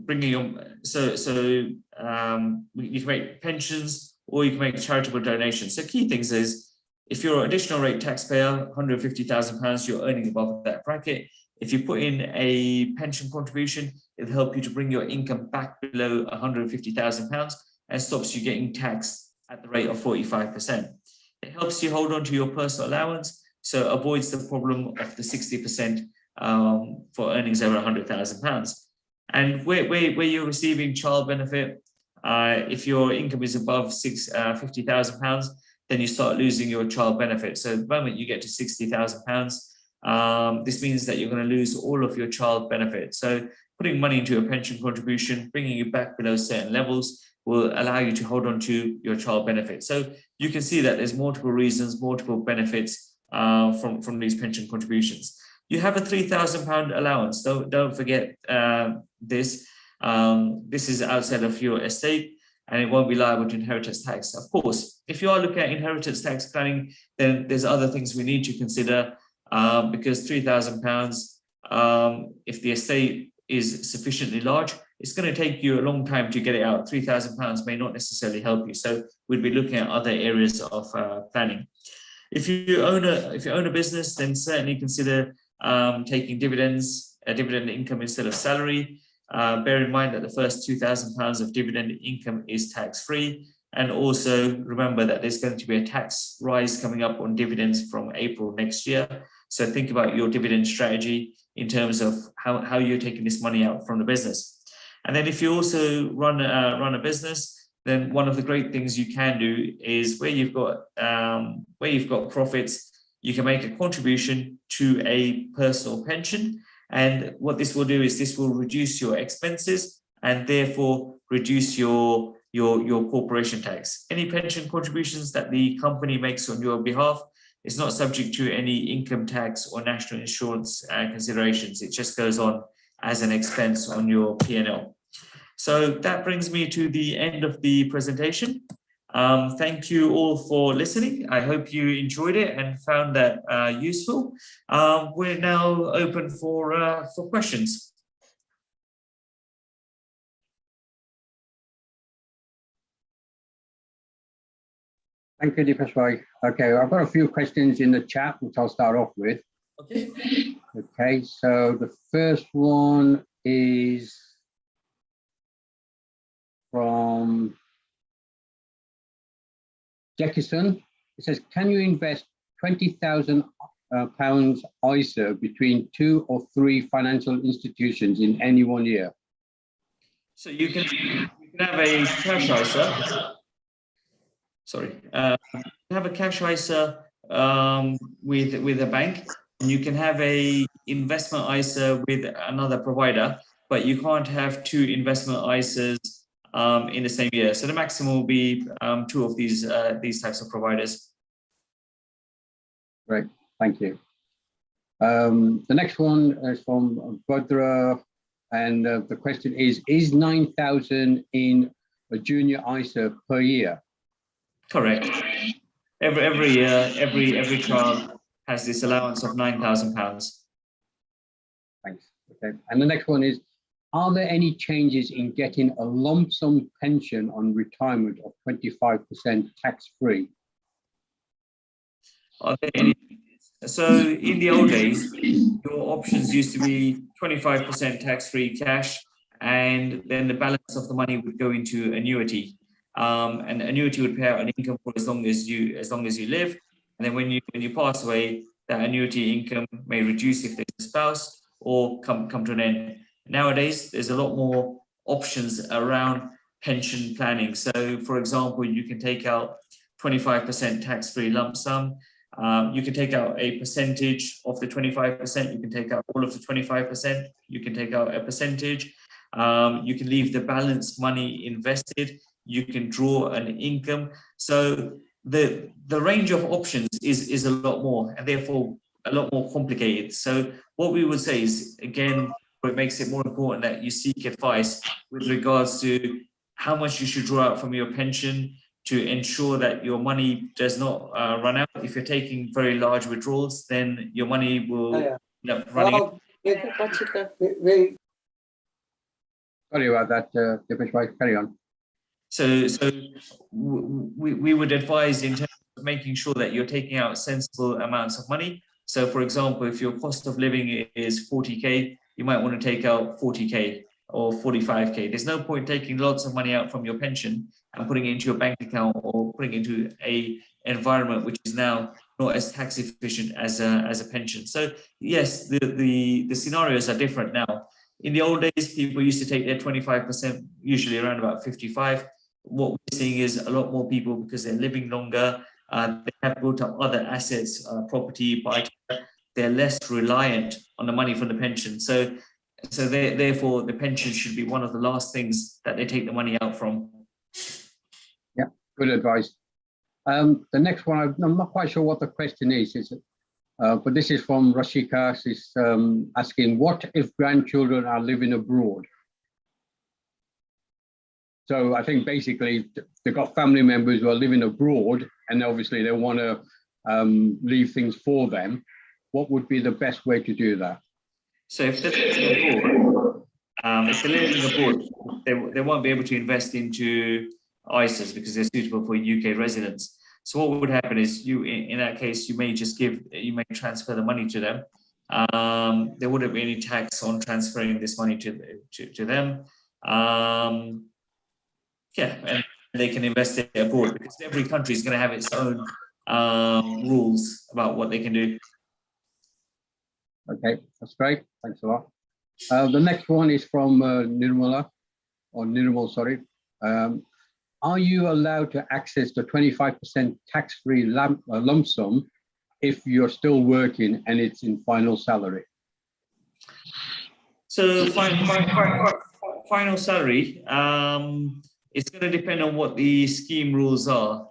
[SPEAKER 2] bringing your, you can make pensions or you can make charitable donations. So key things is, if you're an additional rate taxpayer, £150,000, you're earning above that bracket. If you put in a pension contribution, it'll help you to bring your income back below £150,000 and stops you getting taxed at the rate of 45%. It helps you hold on to your personal allowance, so avoids the problem of the 60% for earnings over £100,000. And where you're receiving child benefit, if your income is above £50,000, then you start losing your child benefit. So the moment you get to £60,000, this means that you're going to lose all of your child benefit. So putting money into a pension contribution, bringing you back below certain levels, will allow you to hold on to your child benefit. So you can see that there's multiple reasons, multiple benefits from these pension contributions. You have a £3,000 allowance. Don't forget this. This is outside of your estate, and it won't be liable to inheritance tax. Of course, if you are looking at inheritance tax planning, then there's other things we need to consider, because £3,000, if the estate is sufficiently large, it's going to take you a long time to get it out. £3,000 may not necessarily help you. So we'd be looking at other areas of planning. If you own a business, then certainly consider taking dividends, dividend income instead of salary. Bear in mind that the first £2,000 of dividend income is tax-free. And also remember that there's going to be a tax rise coming up on dividends from April next year. So think about your dividend strategy in terms of how you're taking this money out from the business. And then if you also run a business, then one of the great things you can do is where you've got profits, you can make a contribution to a personal pension. And what this will do is this will reduce your expenses and therefore reduce your corporation tax. Any pension contributions that the company makes on your behalf is not subject to any income tax or national insurance considerations. It just goes on as an expense on your P&L. So that brings me to the end of the presentation. Thank you all for listening. I hope you enjoyed it and found that useful. We're now open for questions.
[SPEAKER 3] Thank you, Dipesh bhai. Okay, I've got a few questions in the chat, which I'll start off with.
[SPEAKER 2] Okay.
[SPEAKER 3] Okay, so the first one is from Jekkison. It says, can you invest £20,000 ISA between 2 or 3 financial institutions in any 1 year?
[SPEAKER 2] So you can have a cash ISA. Sorry, you have a cash ISA with a bank, and you can have a investment ISA with another provider, but you can't have 2 investment ISAs in the same year. So the maximum will be 2 of these types of providers.
[SPEAKER 3] Great, thank you. The next one is from Badra, and the question is 9,000 in a junior ISA per year?
[SPEAKER 2] Correct. Every year, every child has this allowance of £9,000.
[SPEAKER 3] Thanks. Okay. And the next one is, are there any changes in getting a lump sum pension on retirement of 25% tax-free?
[SPEAKER 2] Are there any? So in the old days, your options used to be 25% tax-free cash, and then the balance of the money would go into annuity. And annuity would pay out an income for as long as you live. And then when you pass away, that annuity income may reduce if there's a spouse or come to an end. Nowadays, there's a lot more options around pension planning. So, for example, you can take out 25% tax-free lump sum. You can take out a percentage of the 25%. You can take out all of the 25%. You can take out a percentage. You can leave the balance money invested. You can draw an income. So the range of options is a lot more, and therefore a lot more complicated. So what we would say is, again, it makes it more important that you seek advice with regards to how much you should draw out from your pension to ensure that your money does not run out. If you're taking very large withdrawals, then your money will end up running out.
[SPEAKER 3] Sorry about that, Dipesh bhai, carry on.
[SPEAKER 2] We would advise in terms of making sure that you're taking out sensible amounts of money. So for example, if your cost of living is 40K, you might want to take out 40K or 45K. There's no point taking lots of money out from your pension and putting it into your bank account or putting it into a environment which is now not as tax efficient as a pension. So yes, the scenarios are different now. In the old days, people used to take their 25%, usually around about 55. What we're seeing is a lot more people, because they're living longer, they have built up other assets, property, they're less reliant on the money from the pension. So therefore, the pension should be one of the last things that they take the money out from.
[SPEAKER 3] Yeah, good advice. The next one, I'm not quite sure what the question is but this is from Rashika. She's asking, what if grandchildren are living abroad? So I think basically they've got family members who are living abroad, and obviously they want to leave things for them. What would be the best way to do that?
[SPEAKER 2] So if they're living abroad, they won't be able to invest into ISAs because they're suitable for UK residents. So what would happen is in that case, you may transfer the money to them. There wouldn't be any tax on transferring this money to them. And they can invest it abroad, because every country is going to have its own rules about what they can do.
[SPEAKER 3] Okay, that's great. Thanks a lot. The next one is from Nirmal, sorry. Are you allowed to access the 25% tax-free lump sum if you're still working and it's in final salary?
[SPEAKER 2] So final salary, it's going to depend on what the scheme rules are.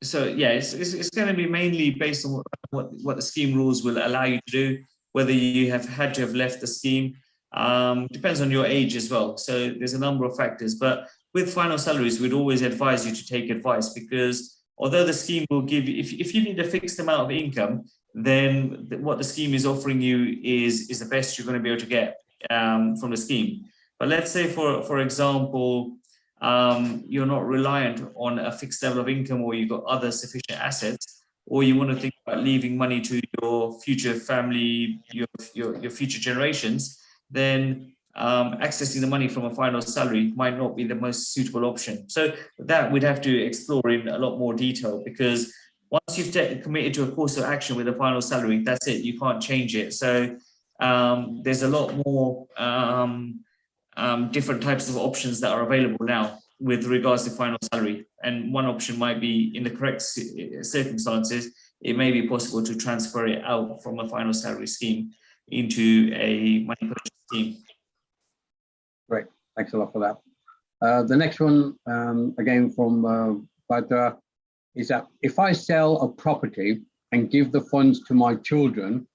[SPEAKER 2] So yeah, it's going to be mainly based on what the scheme rules will allow you to do, whether you have had to have left the scheme. Depends on your age as well. So there's a number of factors, but with final salaries, we'd always advise you to take advice, because although the scheme will give you, if you need a fixed amount of income, then what the scheme is offering you is the best you're going to be able to get from the scheme. But let's say, for example, you're not reliant on a fixed level of income, or you've got other sufficient assets, or you want to think about leaving money to your future family, your future generations, then accessing the money from a final salary might not be the most suitable option. So that we'd have to explore in a lot more detail, because once you've committed to a course of action with a final salary, that's it, you can't change it. So there's a lot more different types of options that are available now with regards to final salary. And one option might be, in the correct circumstances, it may be possible to transfer it out from a final salary scheme into a money purchase scheme.
[SPEAKER 3] Great, thanks a lot for that. The next one, again from Badra, is that if I sell a property and give the funds to my children,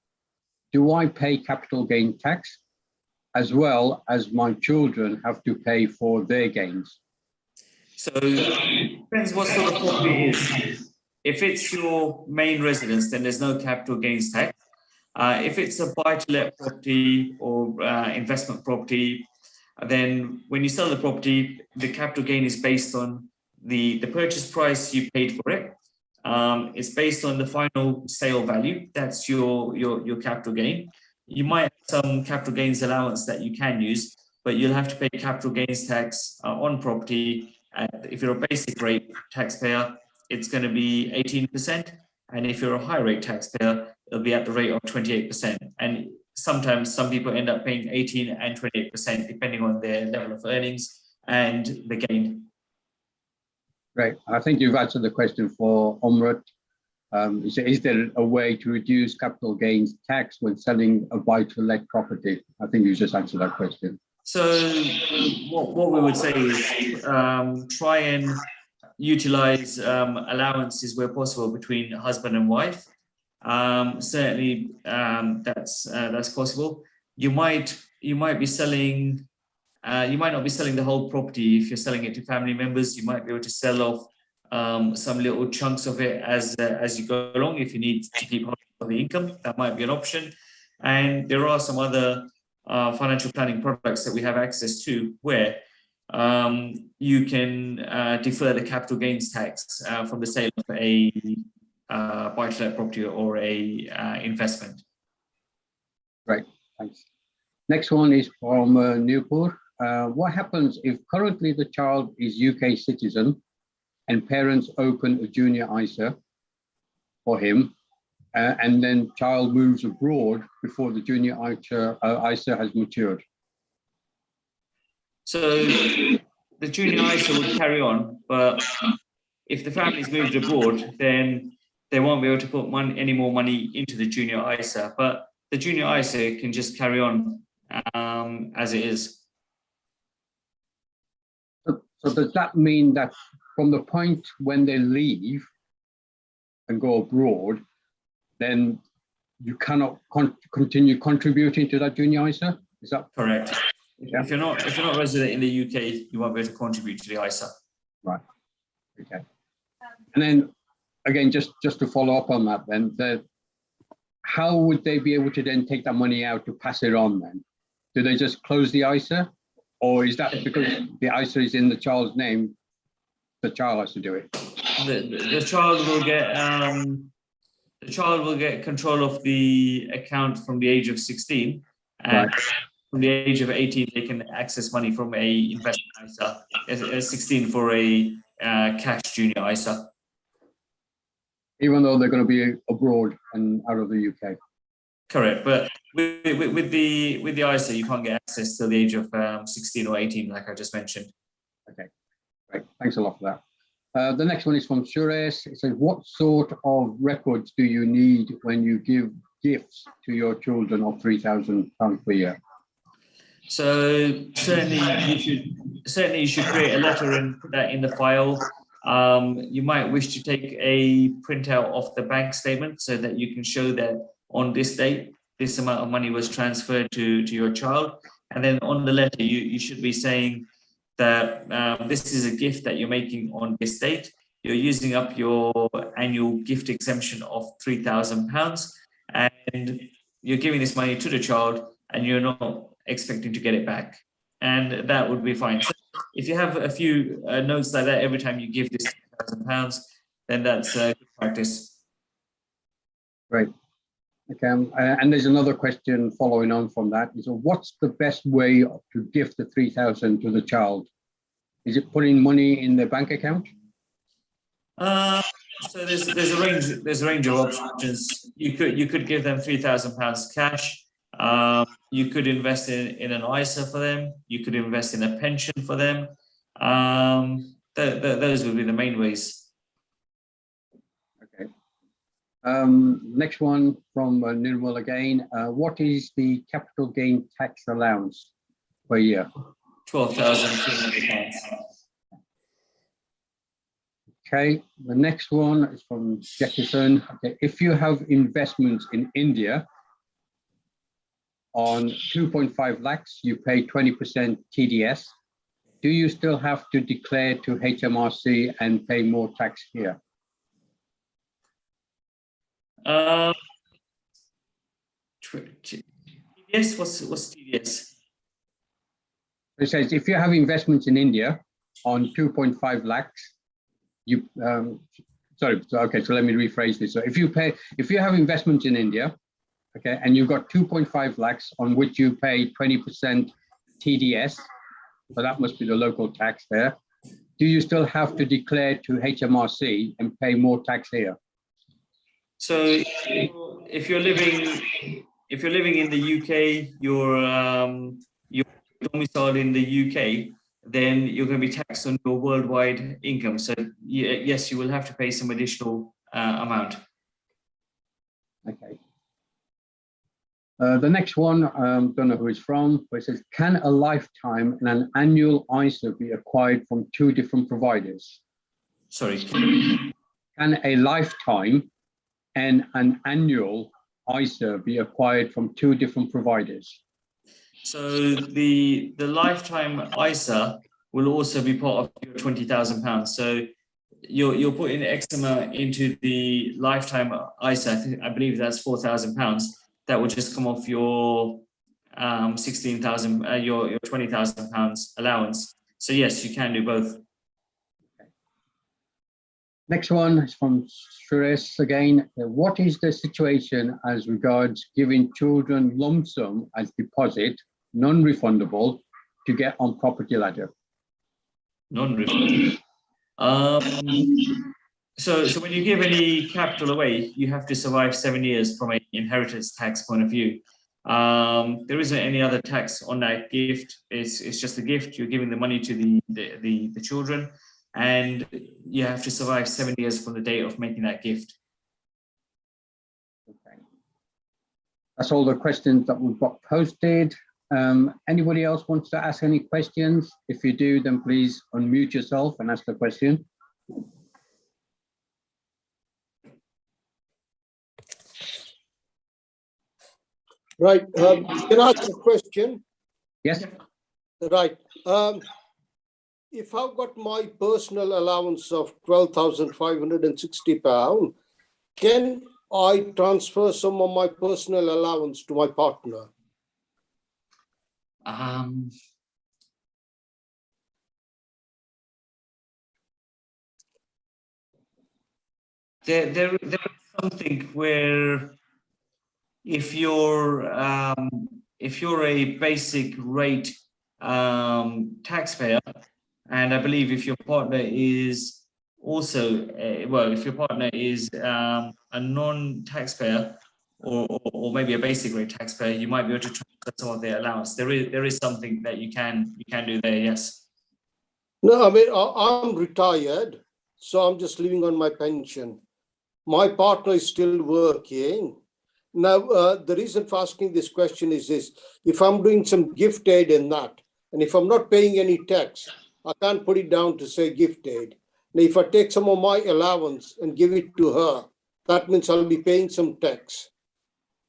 [SPEAKER 3] do I pay capital gain tax, as well as my children have to pay for their gains?
[SPEAKER 2] So it depends what sort of property it is. If it's your main residence, then there's no capital gains tax. If it's a buy-to-let property or investment property, then when you sell the property, the capital gain is based on the purchase price you paid for it. It's based on the final sale value. That's your capital gain. You might have some capital gains allowance that you can use, but you'll have to pay capital gains tax on property. If you're a basic rate taxpayer, it's going to be 18%. And if you're a high rate taxpayer, it'll be at the rate of 28%. And sometimes some people end up paying 18 and 28%, depending on their level of earnings and the gain.
[SPEAKER 3] Great. I think you've answered the question for Omrat. Is there a way to reduce capital gains tax when selling a buy-to-let property? I think you just answered that question.
[SPEAKER 2] So what we would say is try and utilize allowances where possible between husband and wife. Certainly that's possible. You might be selling. You might not be selling the whole property. If you're selling it to family members, you might be able to sell off some little chunks of it as you go along. If you need to keep hold of the income, that might be an option. And there are some other financial planning products that we have access to, where you can defer the capital gains tax from the sale of a buy-to-let property or a investment.
[SPEAKER 3] Right, thanks. Next one is from Newport. What happens if currently the child is UK citizen and parents open a junior ISA for him, and then child moves abroad before the junior ISA has matured?
[SPEAKER 2] So the junior ISA would carry on, but if the family's moved abroad, then they won't be able to put any more money into the junior ISA, but the junior ISA can just carry on as it is.
[SPEAKER 3] So does that mean that from the point when they leave and go abroad, then you cannot continue contributing to that junior ISA? Is that
[SPEAKER 2] correct?
[SPEAKER 3] Yeah.
[SPEAKER 2] If you're not resident in the UK, you won't be able to contribute to the ISA.
[SPEAKER 3] Right. Okay. And then again, just to follow up on that, then how would they be able to then take that money out to pass it on? Then do they just close the ISA, or is that because the ISA is in the child's name, the child has to do it?
[SPEAKER 2] The child will get control of the account from the age of 16, and
[SPEAKER 3] Right.
[SPEAKER 2] from the age of 18 they can access money from a investment ISA, as 16 for a cash junior ISA.
[SPEAKER 3] Even though they're going to be abroad and out of the UK.
[SPEAKER 2] Correct, but with the ISA you can't get access till the age of 16 or 18, like I just mentioned.
[SPEAKER 3] Okay, great. Thanks a lot for that. The next one is from Suresh. It says, what sort of records do you need when you give gifts to your children of £3,000 per year?
[SPEAKER 2] So certainly you should create a letter and put that in the file. You might wish to take a printout of the bank statement so that you can show that on this date, this amount of money was transferred to your child. And then on the letter, you should be saying that this is a gift that you're making on this date. You're using up your annual gift exemption of £3,000, and you're giving this money to the child and you're not expecting to get it back. And that would be fine. So if you have a few notes like that every time you give this £3,000, then that's good practice.
[SPEAKER 3] Great. Okay, and there's another question following on from that. So what's the best way to gift the 3,000 to the child? Is it putting money in their bank account?
[SPEAKER 2] So there's a range of options. You could give them £3,000 cash. You could invest in an ISA for them. You could invest in a pension for them. Those would be the main ways. Okay.
[SPEAKER 3] Next one from Nirmal again. What is the capital gain tax allowance per year?
[SPEAKER 2] £12,300.
[SPEAKER 3] Okay, the next one is from Jefferson. Okay, if you have investments in India on 2.5 lakhs, you pay 20% TDS. Do you still have to declare to HMRC and pay more tax here?
[SPEAKER 2] TDS, what's TDS?
[SPEAKER 3] It says if you have investments in India on 2.5 lakhs, you so let me rephrase this. So if you have investments in India, okay, and you've got 2.5 lakhs on which you pay 20% TDS, so that must be the local tax there. Do you still have to declare to HMRC and pay more tax here?
[SPEAKER 2] So if you're living in the UK, you're domiciled in the UK, then you're going to be taxed on your worldwide income. So yes, you will have to pay some additional amount.
[SPEAKER 3] Okay. The next one, don't know who it's from, but it says, can a lifetime and an annual ISA be acquired from two different providers?
[SPEAKER 2] Sorry.
[SPEAKER 3] Can a lifetime and an annual ISA be acquired from two different providers?
[SPEAKER 2] So the lifetime ISA will also be part of your £20,000. So you're putting X amount into the lifetime ISA. I believe that's £4,000. That will just come off your 16,000, your £20,000 allowance. So yes, you can do both.
[SPEAKER 3] Next one is from Suresh again. What is the situation as regards giving children lump sum as deposit, non-refundable, to get on property ladder?
[SPEAKER 2] Non-refundable. So when you give any capital away, you have to survive 7 years from an inheritance tax point of view. There isn't any other tax on that gift. It's just a gift. You're giving the money to the children, and you have to survive 7 years from the date of making that gift.
[SPEAKER 3] Okay. That's all the questions that we've got posted. Anybody else wants to ask any questions? If you do, then please unmute yourself and ask the question.
[SPEAKER 4] Right. Can I ask a question?
[SPEAKER 3] Yes.
[SPEAKER 4] Right. If I've got my personal allowance of £12,560, can I transfer some of my personal allowance to my partner?
[SPEAKER 2] There is something where if you're a basic rate taxpayer, and I believe if your partner is also if your partner is a non-taxpayer or maybe a basic rate taxpayer, you might be able to transfer some of their allowance. There is something that you can do there. Yes.
[SPEAKER 4] No, I mean, I'm retired, so I'm just living on my pension. My partner is still working. Now, the reason for asking this question is this: if I'm doing some gift aid in that, and if I'm not paying any tax, I can't put it down to say gift aid. Now, if I take some of my allowance and give it to her, that means I'll be paying some tax.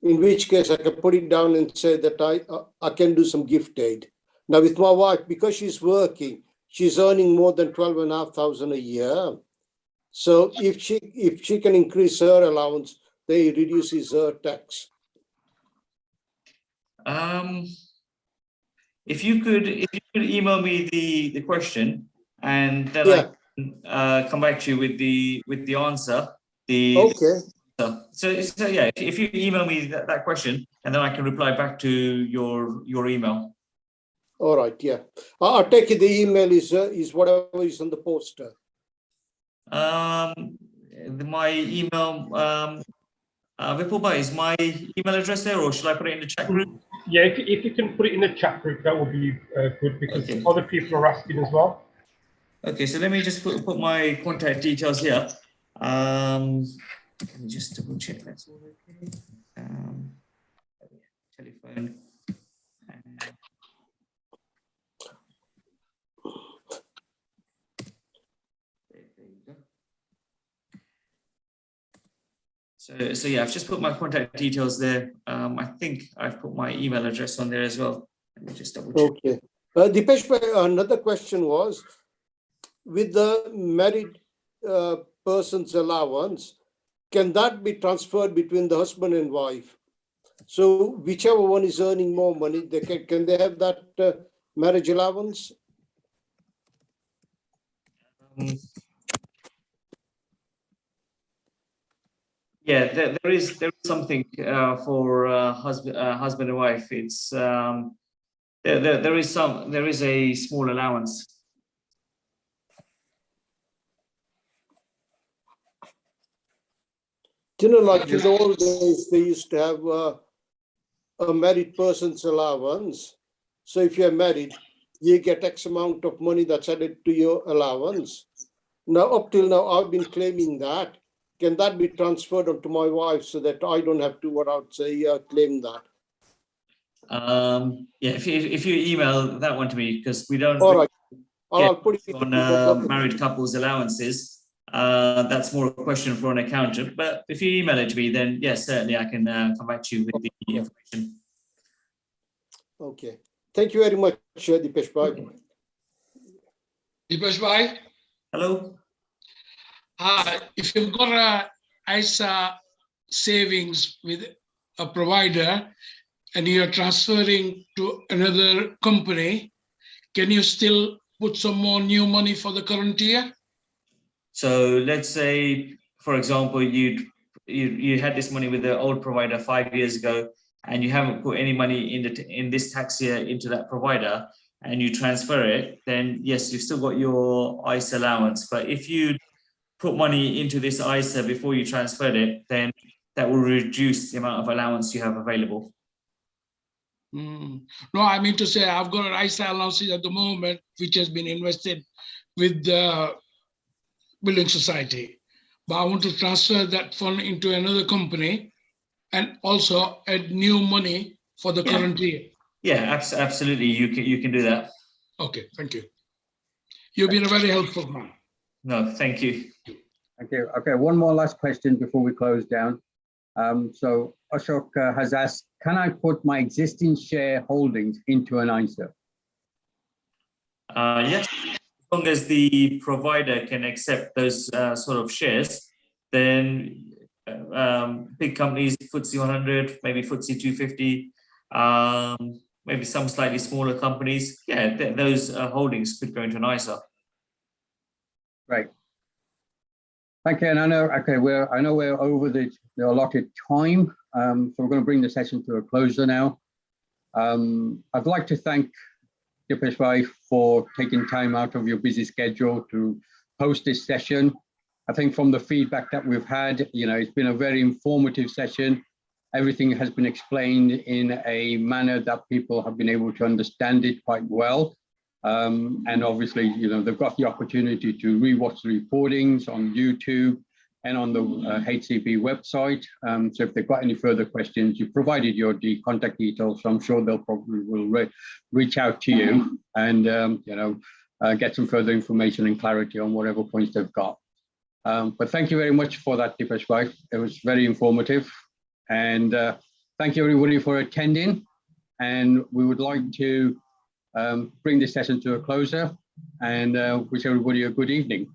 [SPEAKER 4] In which case, I can put it down and say that I can do some gift aid. Now, with my wife, because she's working, she's earning more than 12,500 a year. So if she can increase her allowance, then it reduces her tax.
[SPEAKER 2] If you could email me the question, and then I can come back to you with the answer.
[SPEAKER 4] Okay.
[SPEAKER 2] So yeah, if you email me that question, and then I can reply back to your email.
[SPEAKER 4] All right. Yeah. I take it the email is whatever is on the poster.
[SPEAKER 2] My email, Vipulbhai, is my email address there, or should I put it in the chat group?
[SPEAKER 1] Yeah, if you can put it in the chat group, that would be good, because
[SPEAKER 2] Okay.
[SPEAKER 1] other people are asking as well.
[SPEAKER 2] Okay, so let me just put my contact details here. Let me just double check that's all okay. Telephone. There you go. So yeah, I've just put my contact details there. I think I've put my email address on there as well. Let me just double check.
[SPEAKER 4] Okay. Dipesh, another question was, with the married person's allowance, can that be transferred between the husband and wife? So whichever one is earning more money, can they have that marriage allowance?
[SPEAKER 2] Yeah, there is something for husband and wife. It's there is a small allowance.
[SPEAKER 4] You know, like in the old days, they used to have a married person's allowance. So if you're married, you get X amount of money that's added to your allowance. Now, up till now, I've been claiming that. Can that be transferred onto my wife so that I don't have to claim that?
[SPEAKER 2] Yeah, if you email that one to me, because we don't.
[SPEAKER 4] All right. I'll put it
[SPEAKER 2] on married couples allowances. That's more a question for an accountant. But if you email it to me, then yes, certainly I can come back to you with the information.
[SPEAKER 4] Okay. Thank you very much, Dipesh Bhai.
[SPEAKER 2] Okay.
[SPEAKER 5] Dipesh Bhai?
[SPEAKER 2] Hello.
[SPEAKER 5] If you've got a ISA savings with a provider and you're transferring to another company, can you still put some more new money for the current year?
[SPEAKER 2] So let's say, for example, you had this money with the old provider 5 years ago, and you haven't put any money in this tax year into that provider, and you transfer it, then yes, you've still got your ISA allowance. But if you put money into this ISA before you transferred it, then that will reduce the amount of allowance you have available.
[SPEAKER 5] No, I mean to say I've got an ISA allowance at the moment, which has been invested with the Building Society. But I want to transfer that fund into another company and also add new money for the current year.
[SPEAKER 2] Yeah, absolutely. You can do that.
[SPEAKER 5] Okay, thank you. You've been a very helpful man.
[SPEAKER 2] No, thank you.
[SPEAKER 3] Thank you. Okay, one more last question before we close down. So Ashok has asked, can I put my existing shareholdings into an ISA?
[SPEAKER 2] Yes, as long as the provider can accept those sort of shares, then big companies, FTSE 100, maybe FTSE 250, maybe some slightly smaller companies, yeah, those holdings could go into an ISA.
[SPEAKER 3] Right. Thank you. And I know, okay, I know we're over the allotted time, so we're going to bring the session to a closure now. I'd like to thank Dipesh Bhai for taking time out of your busy schedule to host this session. I think from the feedback that we've had, it's been a very informative session. Everything has been explained in a manner that people have been able to understand it quite well. And obviously, they've got the opportunity to rewatch the recordings on YouTube and on the HCB website. So if they've got any further questions, you provided your contact details, so I'm sure they'll probably will reach out to you and get some further information and clarity on whatever points they've got. But thank you very much for that, Dipesh Bhai. It was very informative. And thank you everybody for attending. And we would like to bring this session to a closure and wish everybody a good evening.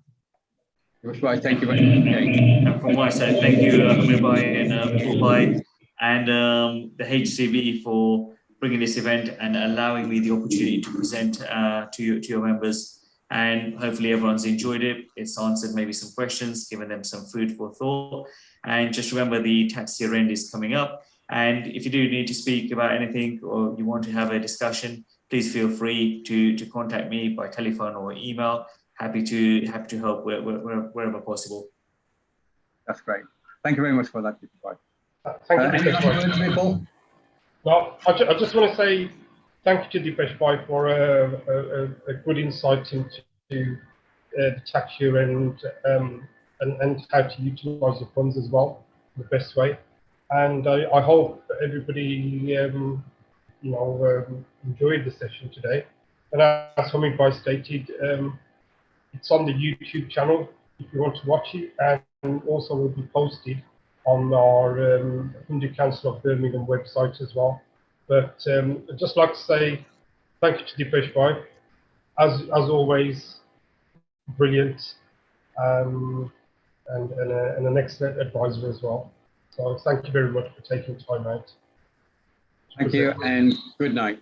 [SPEAKER 3] Right, thank you very much.
[SPEAKER 2] And from my side, thank you, Amir Bhai and Paul Bhai and the HCB for bringing this event and allowing me the opportunity to present to your members. And hopefully everyone's enjoyed it. It's answered maybe some questions, given them some food for thought. And just remember the tax year end is coming up. And if you do need to speak about anything or you want to have a discussion, please feel free to contact me by telephone or email. Happy to help wherever possible.
[SPEAKER 3] That's great. Thank you very much for that, Dipesh.
[SPEAKER 1] Thank you,
[SPEAKER 3] Dipesh.
[SPEAKER 1] Well, I just want to say thank you to Dipesh Bhai for a good insight into the tax year and how to utilise the funds as well, the best way. And I hope everybody enjoyed the session today. And as Hamid Bhai stated, it's on the YouTube channel if you want to watch it, and also will be posted on our Hindu Council of Birmingham website as well. But I'd just like to say thank you to Dipesh Bhai, as always, brilliant, and an excellent advisor as well. So thank you very much for taking time out.
[SPEAKER 3] Thank you and good night.